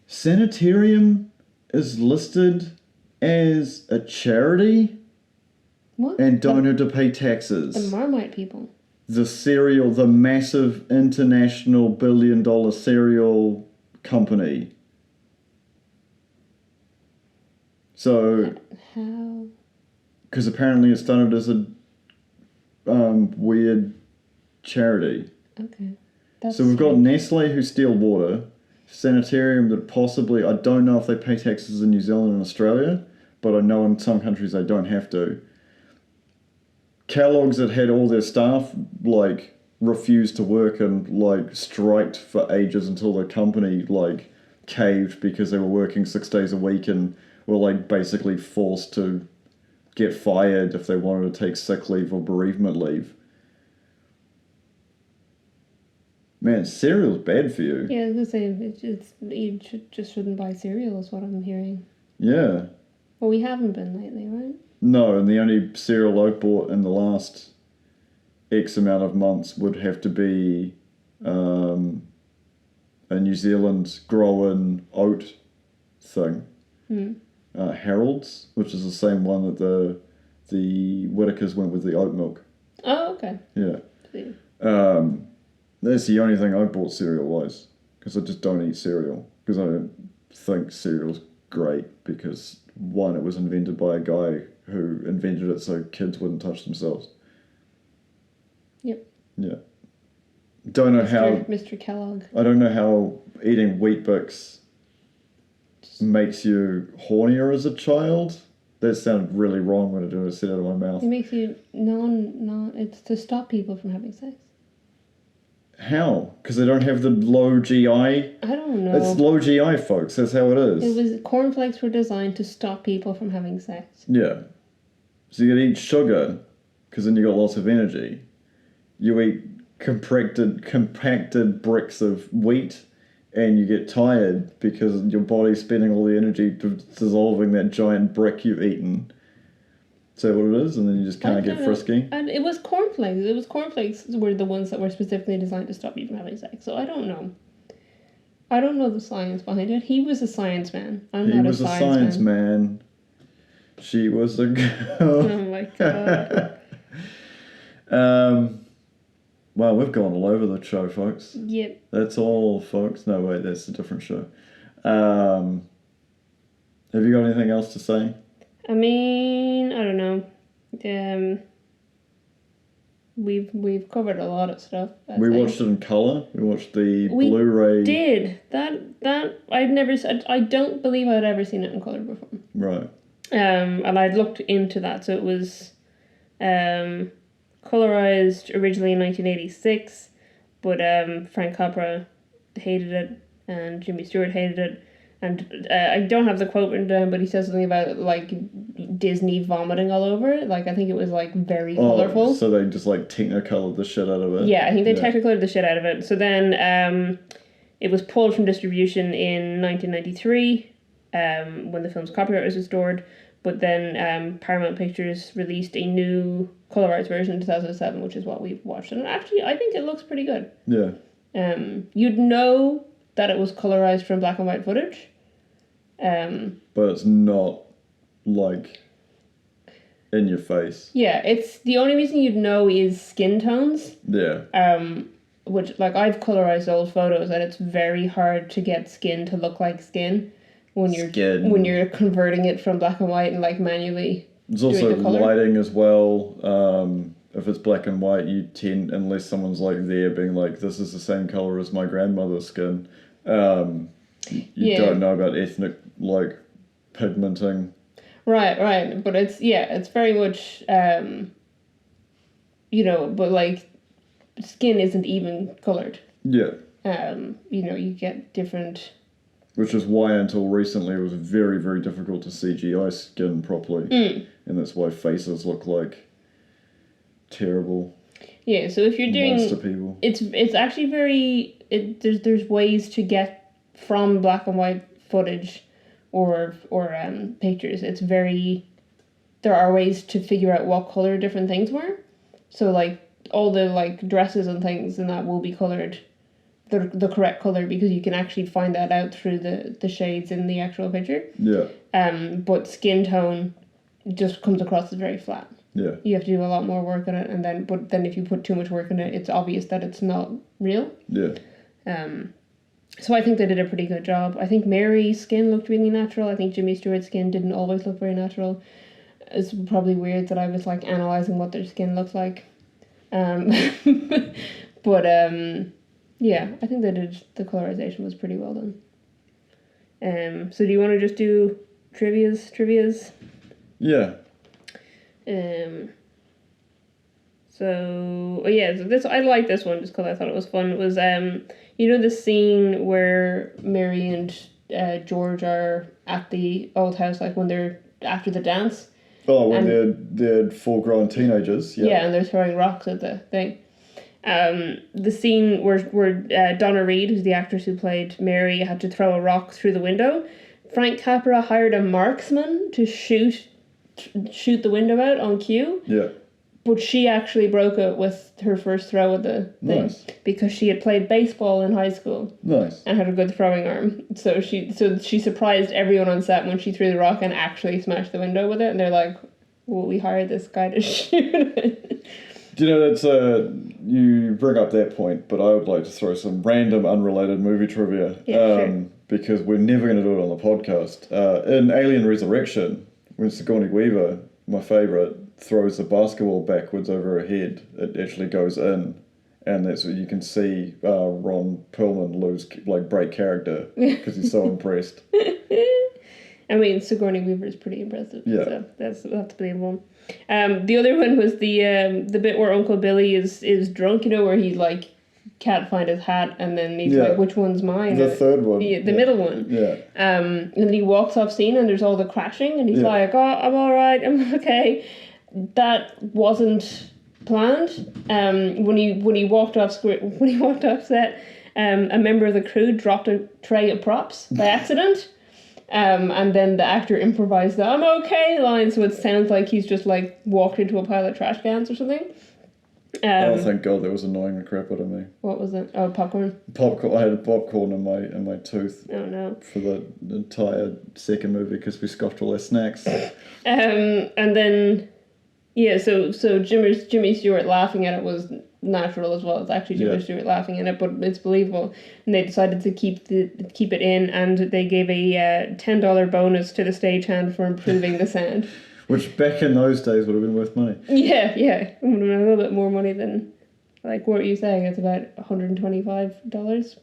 Sanitarium is listed as a charity. What? And don't have to pay taxes. The Marmite people. The massive international billion-dollar cereal company. So... How? Because apparently it's done as a weird charity. Okay. So we've got Nestle who steal water. Sanitarium that possibly, I don't know if they pay taxes in New Zealand and Australia, but I know in some countries they don't have to. Kellogg's that had all their staff like refused to work and like striked for ages until the company like caved because they were working 6 days a week and were like basically forced to get fired if they wanted to take sick leave or bereavement leave. Man, cereal's bad for you. Yeah, I was going to say, you shouldn't buy cereal is what I'm hearing. Yeah. Well, we haven't been lately, right? No, and the only cereal I've bought in the last X amount of months would have to be a New Zealand grown oat thing. Harold's, which is the same one that the Whitakers went with the oat milk. Oh, okay. Yeah. See. That's the only thing I bought cereal-wise, because I just don't eat cereal, because I don't think cereal's great, because, one, it was invented by a guy who invented it so kids wouldn't touch themselves. Yep. Yeah. Don't know how... Mr. Kellogg. I don't know how eating Wheat Bix makes you hornier as a child. That sounded really wrong when it said out of my mouth. It makes you it's to stop people from having sex. How? Because they don't have the low GI? I don't know. It's low GI, folks. That's how it is. Cornflakes were designed to stop people from having sex. Yeah. So you gotta eat sugar, because then you got lots of energy. You eat compacted bricks of wheat, and you get tired because your body's spending all the energy dissolving that giant brick you've eaten. Is that what it is? And then you just kind of get frisky? And it was cornflakes. Cornflakes were the ones that were specifically designed to stop you from having sex. So I don't know. I don't know the science behind it. He was a science man. He was a science man. She was a girl. Oh my god. Well, we've gone all over the show, folks. Yep. That's all, folks. No, wait, that's a different show. Have you got anything else to say? I mean, I don't know. We've covered a lot of stuff. We watched it in colour. We watched the Blu-ray. We did. That I don't believe I'd ever seen it in colour before. Right. And I'd looked into that, so it was colorized originally in 1986, but Frank Capra hated it and Jimmy Stewart hated it, and I don't have the quote written down, but he says something about like Disney vomiting all over it. Like I think it was like very colourful. So they just like technicolored the shit out of it. Yeah, I think they technicolored the shit out of it. So then it was pulled from distribution in 1993 when the film's copyright was restored. But then Paramount Pictures released a new colorized version in 2007, which is what we've watched. And actually, I think it looks pretty good. Yeah. You'd know that it was colorized from black and white footage. But it's not, like, in your face. Yeah, it's... The only reason you'd know is skin tones. Yeah. Which, like, I've colorized old photos, and it's very hard to get skin to look like skin. When you're converting it from black and white and like manually. There's also lighting as well. If it's black and white, you tend, unless someone's like there being like, this is the same color as my grandmother's skin. You don't know about ethnic like pigmenting. Right. But it's very much but like skin isn't even colored. Yeah. You get different. Which is why until recently it was very, very difficult to CGI skin properly. And that's why faces look like terrible. Yeah, so if you're doing monster people. It's actually very there's ways to get from black and white footage or pictures. It's very there are ways to figure out what colour different things were. So like all the like dresses and things and that will be coloured the correct colour because you can actually find that out through the shades in the actual picture. Yeah. But skin tone just comes across as very flat. Yeah. You have to do a lot more work on it, but then if you put too much work on it, it's obvious that it's not real. Yeah. So I think they did a pretty good job. I think Mary's skin looked really natural. I think Jimmy Stewart's skin didn't always look very natural. It's probably weird that I was like analysing what their skin looked like. But yeah, I think they did. The colorization was pretty well done. So do you want to just do trivias? Yeah. So this I like this one just because I thought it was fun. It was the scene where Mary and George are at the old house, like when they're after the dance. Oh, when they're full-grown teenagers. Yeah. Yeah, and they're throwing rocks at the thing. The scene where Donna Reed, who's the actress who played Mary, had to throw a rock through the window. Frank Capra hired a marksman to shoot the window out on cue. Yeah. But she actually broke it with her first throw of the thing. Nice. Because she had played baseball in high school. Nice. And had a good throwing arm. So she surprised everyone on set when she threw the rock and actually smashed the window with it. And they're like, well, we hired this guy to shoot it. Do you know that's you bring up that point, but I would like to throw some random, unrelated movie trivia. Yeah, sure. Because we're never going to do it on the podcast. In Alien Resurrection, when Sigourney Weaver, my favourite, throws the basketball backwards over her head, it actually goes in. And that's what you can see Ron Perlman break character because he's so impressed. I mean, Sigourney Weaver is pretty impressive. Yeah. So that's believable. The other one was the bit where Uncle Billy is drunk, where he can't find his hat, and then he's like, which one's mine? The third one. Yeah, the middle one. Yeah. And then he walks off scene and there's all the crashing and he's like, oh, I'm alright, I'm okay. That wasn't planned. When he walked off set, a member of the crew dropped a tray of props by accident. And then the actor improvised the "I'm okay" line, so it sounds like he's just walked into a pile of trash cans or something. Oh, thank God, that was annoying the crap out of me. What was it? Oh, popcorn. Popcorn. I had popcorn in my tooth. Oh no. For the entire second movie because we scoffed all our snacks. And then, yeah, so Jimmy Stewart laughing at it was natural as well. It's actually Jimmy Stewart laughing at it, but it's believable. And they decided to keep it in, and they gave a $10 bonus to the stagehand for improving the sound. Which back in those days would have been worth money. Yeah. It would have been a little bit more money than, what were you saying? It's about $125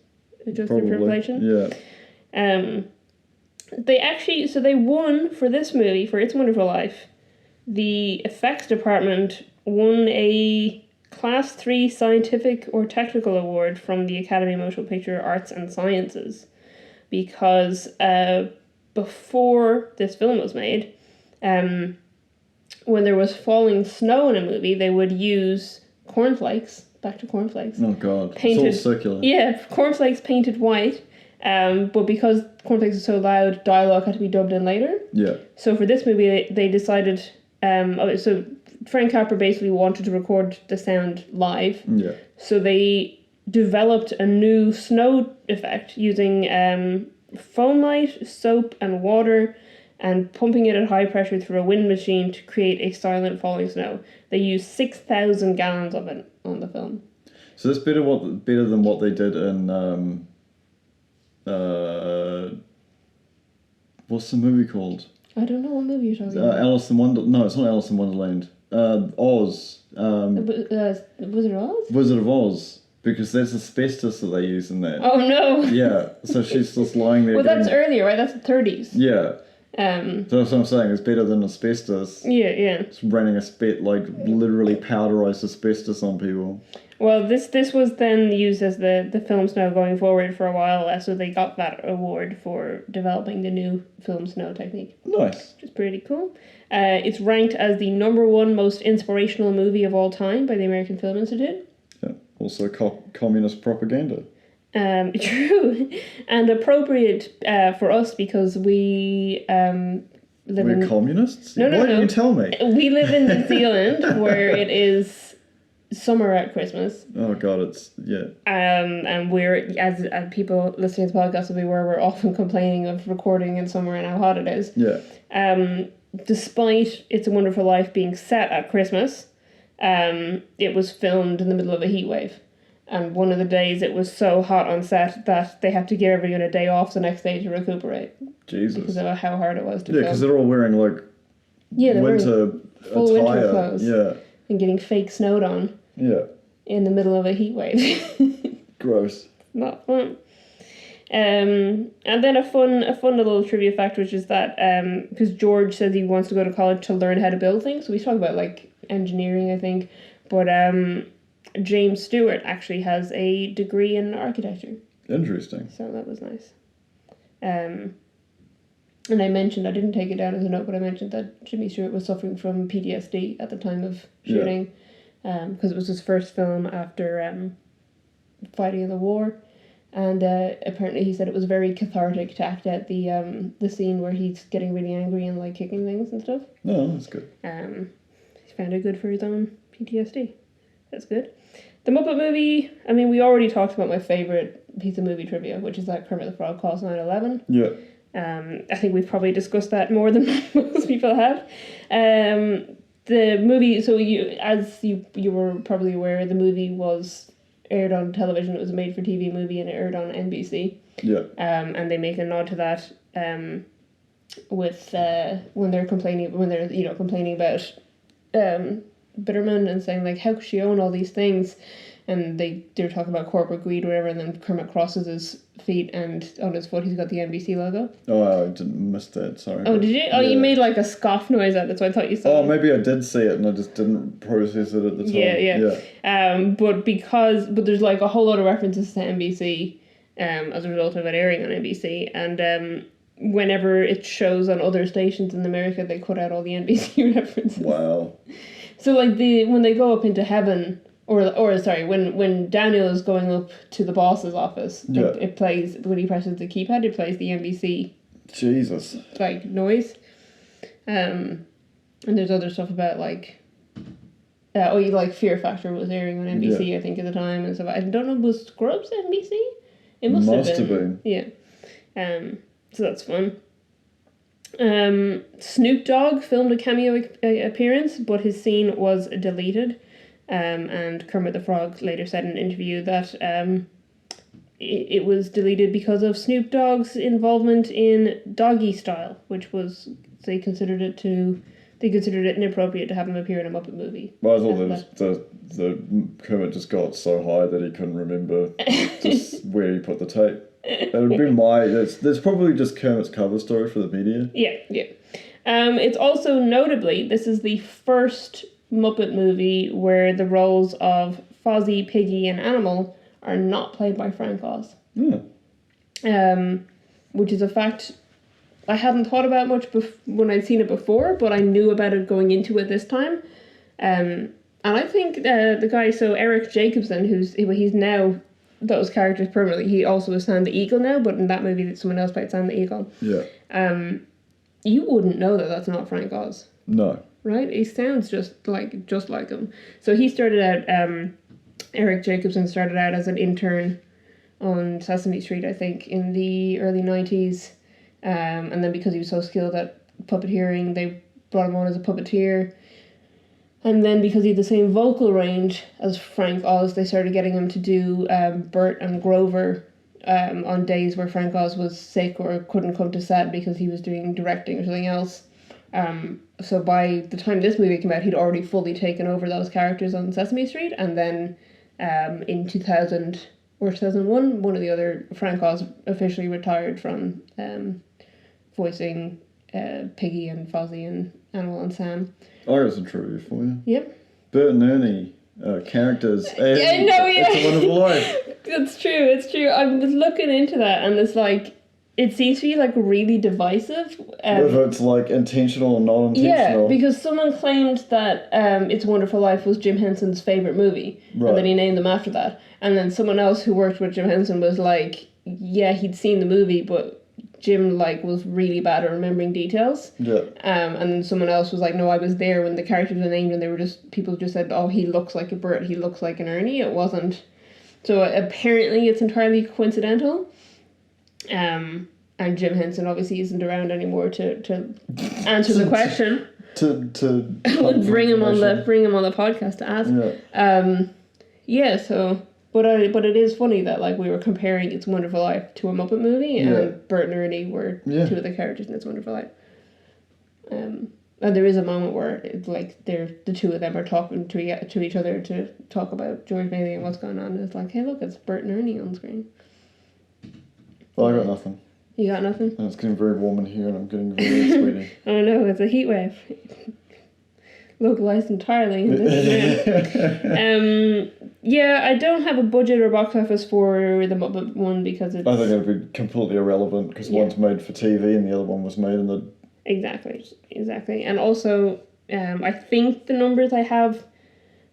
adjusted for inflation. Yeah. They won for this movie, for It's a Wonderful Life. The effects department won a Class 3 scientific or technical award from the Academy of Motion Picture Arts and Sciences, because before this film was made, when there was falling snow in a movie, they would use cornflakes. Back to cornflakes. Oh God, painted, it's all circular. Yeah, cornflakes painted white. But because cornflakes are so loud, dialogue had to be dubbed in later. Yeah. So for this movie, they decided. So Frank Capra basically wanted to record the sound live. Yeah. So they developed a new snow effect using foamite, soap, and water, and pumping it at high pressure through a wind machine to create a silent falling snow. They used 6,000 gallons of it on the film. So that's better than what they did in what's the movie called? I don't know what movie you're talking about. Alice in Wonderland. No, it's not Alice in Wonderland. Oz. Wizard of Oz? Wizard of Oz. Because there's asbestos that they use in that. Oh no! Yeah, so she's just lying there. Well, that's earlier, right? That's the 30s. Yeah. So that's what I'm saying. It's better than asbestos. Yeah. It's raining literally powderized asbestos on people. Well, this was then used as the film snow going forward for a while, so they got that award for developing the new film snow technique. Nice. Which is pretty cool. It's ranked as the #1 most inspirational movie of all time by the American Film Institute. Yeah. Also communist propaganda. True. And appropriate for us because we live We're in... communists? No. Why didn't you tell me? We live in New Zealand where it is summer at Christmas. Oh God, yeah. And we're, as people listening to the podcast will be aware, we're often complaining of recording in summer and how hot it is. Yeah. Despite It's a Wonderful Life being set at Christmas, it was filmed in the middle of a heat wave. And one of the days it was so hot on set that they had to give everyone a day off the next day to recuperate. Jesus. Because of how hard it was to film. Yeah, because they're all wearing winter full attire. Winter clothes. Yeah. And getting fake snowed on. Yeah. In the middle of a heat wave. Gross. Not fun. And then a fun little trivia fact, which is that because George says he wants to go to college to learn how to build things. So we talk about engineering, I think, but James Stewart actually has a degree in architecture. Interesting. So that was nice. And I didn't take it down as a note, but I mentioned that Jimmy Stewart was suffering from PTSD at the time of shooting, because it was his first film after fighting in the war, and apparently he said it was very cathartic to act out the scene where he's getting really angry and kicking things and stuff. No, that's good. He found it good for his own PTSD. That's good. The Muppet movie, I mean, we already talked about my favourite piece of movie trivia, which is that Kermit the Frog calls 9/11. Yeah. I think we've probably discussed that more than most people have. the movie. So as you were probably aware, the movie was aired on television. It was a made-for-TV movie, and it aired on NBC. Yeah. And they make a nod to that. With when they're complaining about Bitterman and saying like, how could she own all these things, and they're talking about corporate greed or whatever, and then Kermit crosses his feet, and on his foot he's got the NBC logo. Oh, I didn't miss that. Sorry. Oh, did you? Oh, yeah. You made like a scoff noise at it, so I thought you saw. Oh, maybe I did see it and I just didn't process it at the time. Yeah. But there's like a whole lot of references to NBC, as a result of it airing on NBC, and whenever it shows on other stations in America, they cut out all the NBC references. Wow. So like when they go up into heaven, when Daniel is going up to the boss's office, it plays, when he presses the keypad, it plays the NBC. Jesus. Like noise. And there's other stuff about like, Fear Factor was airing on NBC, I think, at the time, and so I don't know, was Scrubs NBC? It must have been. Yeah. So that's fun. Snoop Dogg filmed a cameo appearance, but his scene was deleted. And Kermit the Frog later said in an interview that it was deleted because of Snoop Dogg's involvement in Doggy Style, which was they considered it inappropriate to have him appear in a Muppet movie. Well, I thought the Kermit just got so high that he couldn't remember just where he put the tape. That would be there's probably just Kermit's cover story for the media. Yeah. It's also notably, this is the first Muppet movie where the roles of Fozzie, Piggy, and Animal are not played by Frank Oz. Which is a fact I hadn't thought about much when I'd seen it before, but I knew about it going into it this time. And I think the guy, so Eric Jacobson, he's now those characters permanently. He also is Sam the Eagle now, but in that movie someone else played Sam the Eagle. Yeah. You wouldn't know that that's not Frank Oz. No. Right? He sounds just like him. So he started out, Eric Jacobson started out as an intern on Sesame Street, I think, in the early 90s. And then because he was so skilled at puppeteering, they brought him on as a puppeteer. And then because he had the same vocal range as Frank Oz, they started getting him to do Bert and Grover on days where Frank Oz was sick or couldn't come to set because he was doing directing or something else. So by the time this movie came out, he'd already fully taken over those characters on Sesame Street. And then in 2000 or 2001, one or the other, Frank Oz officially retired from voicing Piggy and Fozzie and Animal and Sam. I got some trivia for you. Yep. Bert and Ernie characters. It's a Wonderful Life. It's true. I'm just looking into that, and it's like, it seems to be like really divisive. Whether it's like intentional or not intentional. Yeah, because someone claimed that It's a Wonderful Life was Jim Henson's favourite movie, and then he named them after that. And then someone else who worked with Jim Henson was like, yeah, he'd seen the movie, but Jim was really bad at remembering details. Yeah. And then someone else was like, no, I was there when the characters were named, and people just said, oh, he looks like a Bert, he looks like an Ernie. It wasn't. So apparently it's entirely coincidental. And Jim Henson obviously isn't around anymore to answer the question. We'll bring him on the podcast to ask. Yeah. So but it is funny that we were comparing It's a Wonderful Life to a Muppet movie, and Bert and Ernie were two of the characters in It's a Wonderful Life. And there is a moment where they're the two of them are talking to each other to talk about George Bailey and what's going on. And it's like, hey, look, it's Bert and Ernie on screen. Well, I got nothing. You got nothing? And it's getting very warm in here, and I'm getting very sweaty. Oh no, it's a heat wave. Localized entirely in this room. I don't have a budget or box office for the Muppet one because it's... I think it would be completely irrelevant because one's made for TV and the other one was made in the... Exactly. And also, I think the numbers I have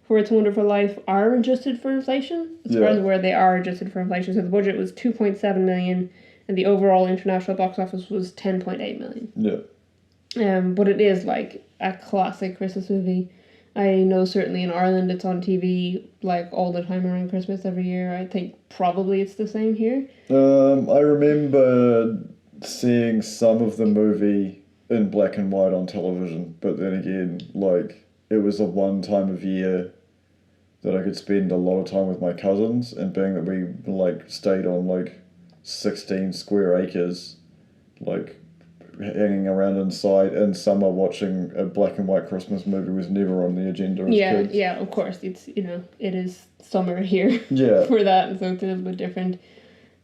for It's a Wonderful Life are adjusted for inflation. As far as where they are adjusted for inflation. So the budget was 2.7 million and the overall international box office was 10.8 million. Yeah. But it is a classic Christmas movie. I know certainly in Ireland it's on TV all the time around Christmas every year. I think probably it's the same here. I remember seeing some of the movie in black and white on television, but then again, it was the one time of year that I could spend a lot of time with my cousins, and being that we like stayed on like 16 square acres, like hanging around inside in summer watching a black and white Christmas movie was never on the agenda as kids. Yeah, of course. It's, it is summer here Yeah. for that, and so it's a little bit different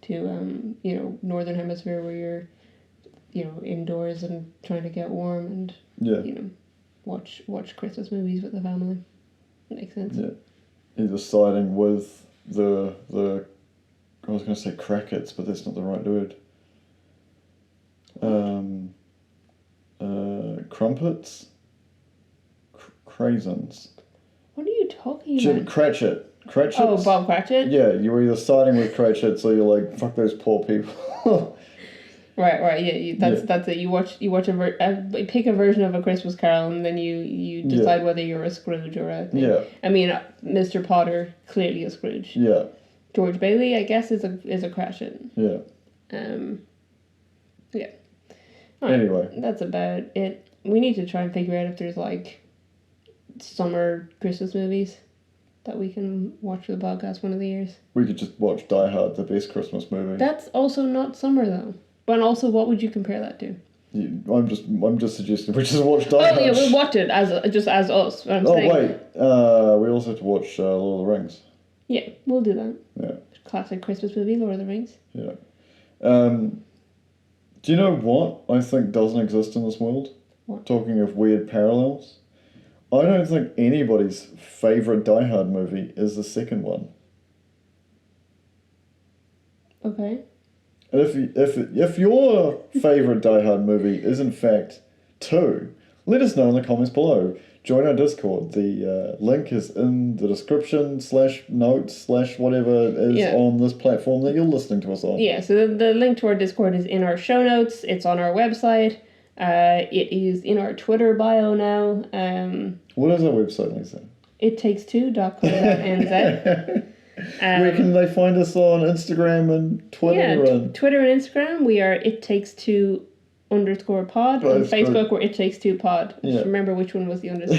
to, Northern Hemisphere where you're, indoors and trying to get warm and, Yeah. watch Christmas movies with the family. Makes sense. Yeah. Either siding with the I was going to say crackets, but that's not the right word. Crumpets? Craisins. What are you talking about? Cratchits. Oh, Bob Cratchit? Yeah, you're either siding with Cratchits or you're like, fuck those poor people. Right. Yeah, that's it. You watch pick a version of A Christmas Carol, and then you decide whether you're a Scrooge or a thing. Yeah. I mean, Mr. Potter clearly a Scrooge. Yeah. George Bailey, I guess, is a Cratchit. Yeah. Yeah. Right, anyway, that's about it. We need to try and figure out if there's like summer Christmas movies that we can watch for the podcast one of the years. We could just watch Die Hard, the best Christmas movie. That's also not summer though. But also, what would you compare that to? I'm just suggesting we just watch Die Hard. Oh yeah, we'll watch it as us. What I'm saying. Wait, we also have to watch Lord of the Rings. Yeah, we'll do that. Yeah. Classic Christmas movie, Lord of the Rings. Yeah. Do you know what I think doesn't exist in this world? What? Talking of weird parallels, I don't think anybody's favourite Die Hard movie is the second one. Okay. If your favourite Die Hard movie is in fact 2, let us know in the comments below. Join our Discord. The link is in the description /notes /whatever is on this platform that you're listening to us on. Yeah, so the link to our Discord is in our show notes. It's on our website. It is in our Twitter bio now. What is our website, Lisa? ittakes2.co.nz. Where can they find us on Instagram and Twitter? Yeah, Twitter and Instagram, we are ittakes2_pod. On Facebook, we're ittakes2pod. Yeah. Just remember which one was the underscore.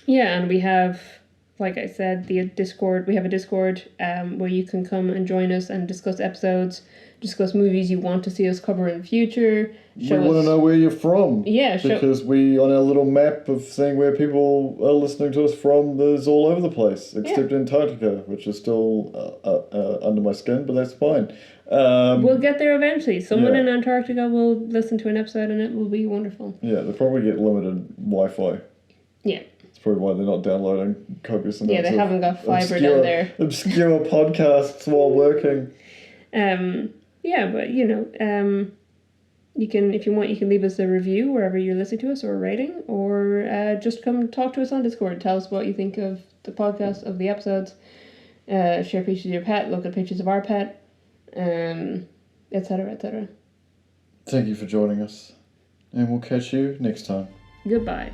And we have, like I said, the Discord. We have a Discord where you can come and join us and discuss episodes, discuss movies you want to see us cover in the future. We want to know where you're from. Yeah, because we, on our little map of seeing where people are listening to us from, is all over the place, except Antarctica, which is still under my skin, but that's fine. We'll get there eventually. Someone in Antarctica will listen to an episode and it will be wonderful. Yeah, they probably get limited Wi-Fi. Yeah. That's probably why they're not downloading copious amounts they haven't got fibre down there. Obscure podcasts while working. But you can, if you want, you can leave us a review wherever you're listening to us, or a rating, or just come talk to us on Discord. Tell us what you think of the podcast, of the episodes. Share pictures of your pet. Look at pictures of our pet. Etc. etc. Thank you for joining us, and we'll catch you next time. Goodbye.